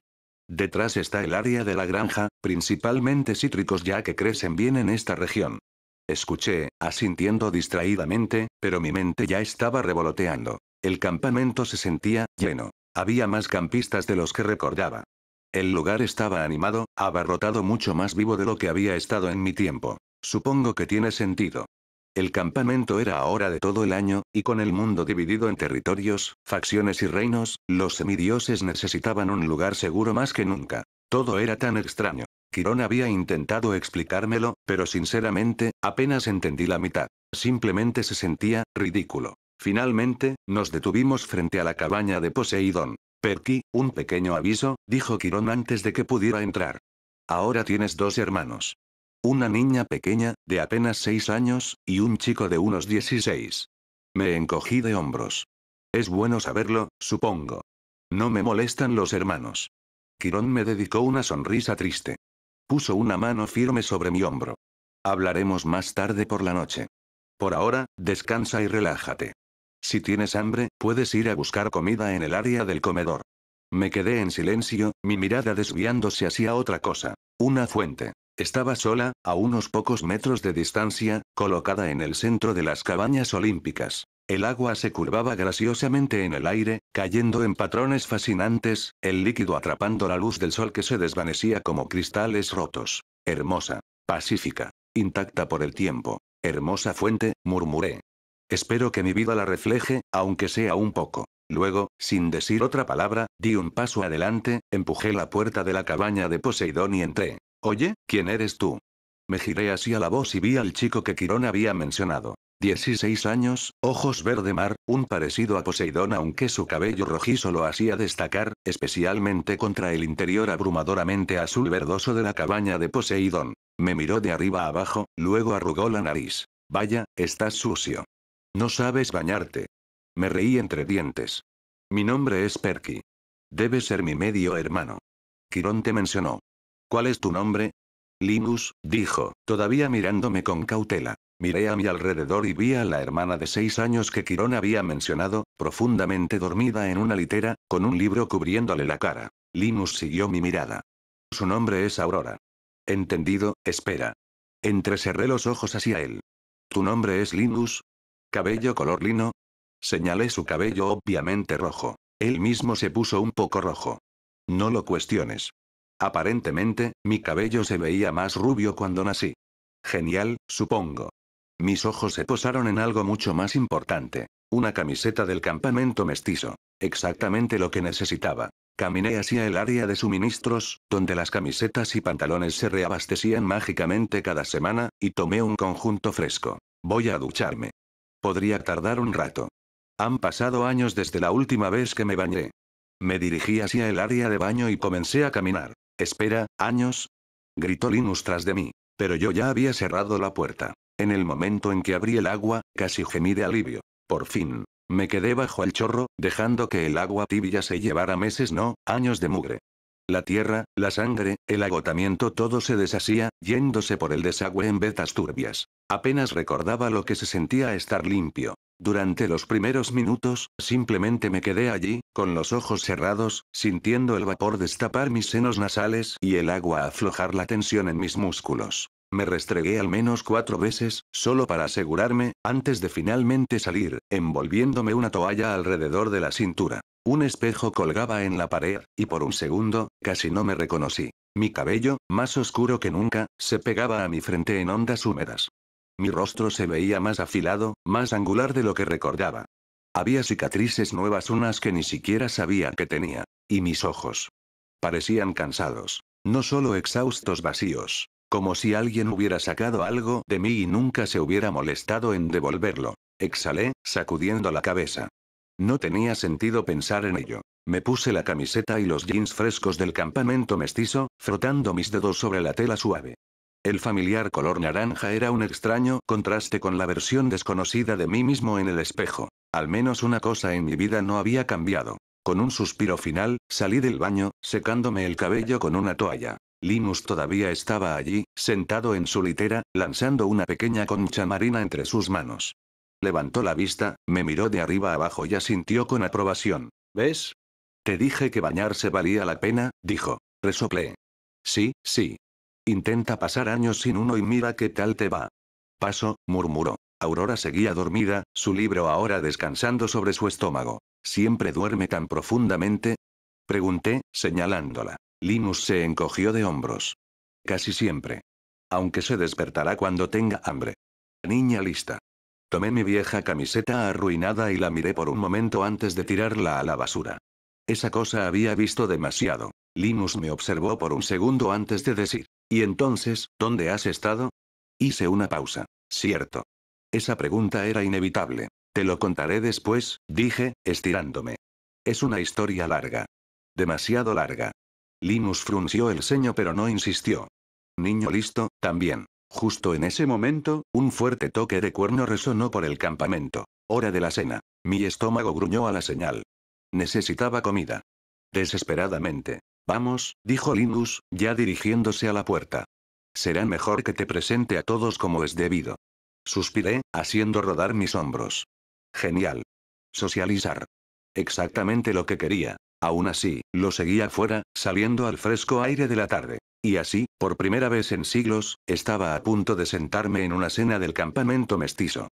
Detrás está el área de la granja, principalmente cítricos ya que crecen bien en esta región. Escuché, asintiendo distraídamente, pero mi mente ya estaba revoloteando. El campamento se sentía lleno. Había más campistas de los que recordaba. El lugar estaba animado, abarrotado, mucho más vivo de lo que había estado en mi tiempo. Supongo que tiene sentido. El campamento era ahora de todo el año, y con el mundo dividido en territorios, facciones y reinos, los semidioses necesitaban un lugar seguro más que nunca. Todo era tan extraño. Quirón había intentado explicármelo, pero sinceramente, apenas entendí la mitad. Simplemente se sentía ridículo. Finalmente, nos detuvimos frente a la cabaña de Poseidón. Perky, un pequeño aviso, dijo Quirón antes de que pudiera entrar. Ahora tienes dos hermanos. Una niña pequeña, de apenas 6 años, y un chico de unos 16. Me encogí de hombros. Es bueno saberlo, supongo. No me molestan los hermanos. Quirón me dedicó una sonrisa triste. Puso una mano firme sobre mi hombro. Hablaremos más tarde por la noche. Por ahora, descansa y relájate. Si tienes hambre, puedes ir a buscar comida en el área del comedor. Me quedé en silencio, mi mirada desviándose hacia otra cosa. Una fuente. Estaba sola, a unos pocos metros de distancia, colocada en el centro de las cabañas olímpicas. El agua se curvaba graciosamente en el aire, cayendo en patrones fascinantes, el líquido atrapando la luz del sol que se desvanecía como cristales rotos. Hermosa. Pacífica. Intacta por el tiempo. Hermosa fuente, murmuré. Espero que mi vida la refleje, aunque sea un poco. Luego, sin decir otra palabra, di un paso adelante, empujé la puerta de la cabaña de Poseidón y entré. Oye, ¿quién eres tú? Me giré hacia la voz y vi al chico que Quirón había mencionado. 16 años, ojos verde mar, un parecido a Poseidón aunque su cabello rojizo lo hacía destacar, especialmente contra el interior abrumadoramente azul verdoso de la cabaña de Poseidón. Me miró de arriba a abajo, luego arrugó la nariz. Vaya, estás sucio. No sabes bañarte. Me reí entre dientes. Mi nombre es Perky. Debes ser mi medio hermano. Quirón te mencionó. ¿Cuál es tu nombre? Linus, dijo, todavía mirándome con cautela. Miré a mi alrededor y vi a la hermana de 6 años que Quirón había mencionado, profundamente dormida en una litera, con un libro cubriéndole la cara. Linus siguió mi mirada. Su nombre es Aurora. Entendido, espera. Entrecerré los ojos hacia él. ¿Tu nombre es Linus? ¿Cabello color lino? Señalé su cabello obviamente rojo. Él mismo se puso un poco rojo. No lo cuestiones. Aparentemente, mi cabello se veía más rubio cuando nací. Genial, supongo. Mis ojos se posaron en algo mucho más importante. Una camiseta del campamento mestizo. Exactamente lo que necesitaba. Caminé hacia el área de suministros, donde las camisetas y pantalones se reabastecían mágicamente cada semana, y tomé un conjunto fresco. Voy a ducharme. Podría tardar un rato. Han pasado años desde la última vez que me bañé. Me dirigí hacia el área de baño y comencé a caminar. Espera, ¿años? Gritó Linus tras de mí. Pero yo ya había cerrado la puerta. En el momento en que abrí el agua, casi gemí de alivio. Por fin. Me quedé bajo el chorro, dejando que el agua tibia se llevara meses, no, años de mugre. La tierra, la sangre, el agotamiento, todo se deshacía, yéndose por el desagüe en vetas turbias. Apenas recordaba lo que se sentía estar limpio. Durante los primeros minutos, simplemente me quedé allí, con los ojos cerrados, sintiendo el vapor destapar mis senos nasales y el agua aflojar la tensión en mis músculos. Me restregué al menos 4 veces, solo para asegurarme, antes de finalmente salir, envolviéndome una toalla alrededor de la cintura. Un espejo colgaba en la pared, y por un segundo, casi no me reconocí. Mi cabello, más oscuro que nunca, se pegaba a mi frente en ondas húmedas. Mi rostro se veía más afilado, más angular de lo que recordaba. Había cicatrices nuevas, unas que ni siquiera sabía que tenía. Y mis ojos. Parecían cansados. No solo exhaustos, vacíos. Como si alguien hubiera sacado algo de mí y nunca se hubiera molestado en devolverlo. Exhalé, sacudiendo la cabeza. No tenía sentido pensar en ello. Me puse la camiseta y los jeans frescos del campamento mestizo, frotando mis dedos sobre la tela suave. El familiar color naranja era un extraño contraste con la versión desconocida de mí mismo en el espejo. Al menos una cosa en mi vida no había cambiado. Con un suspiro final, salí del baño, secándome el cabello con una toalla. Linus todavía estaba allí, sentado en su litera, lanzando una pequeña concha marina entre sus manos. Levantó la vista, me miró de arriba abajo y asintió con aprobación. ¿Ves? Te dije que bañarse valía la pena, dijo. Resoplé. Sí, sí. Intenta pasar años sin uno y mira qué tal te va. Paso, murmuró. Aurora seguía dormida, su libro ahora descansando sobre su estómago. ¿Siempre duerme tan profundamente? Pregunté, señalándola. Linus se encogió de hombros. Casi siempre. Aunque se despertará cuando tenga hambre. Niña lista. Tomé mi vieja camiseta arruinada y la miré por un momento antes de tirarla a la basura. Esa cosa había visto demasiado. Linus me observó por un segundo antes de decir. ¿Y entonces, dónde has estado? Hice una pausa. Cierto. Esa pregunta era inevitable. Te lo contaré después, dije, estirándome. Es una historia larga. Demasiado larga. Linus frunció el ceño pero no insistió. Niño listo, también. Justo en ese momento, un fuerte toque de cuerno resonó por el campamento. Hora de la cena. Mi estómago gruñó a la señal. Necesitaba comida. Desesperadamente. Vamos, dijo Linus, ya dirigiéndose a la puerta. Será mejor que te presente a todos como es debido. Suspiré, haciendo rodar mis hombros. Genial. Socializar. Exactamente lo que quería. Aún así, lo seguía fuera, saliendo al fresco aire de la tarde. Y así, por primera vez en siglos, estaba a punto de sentarme en una cena del campamento mestizo.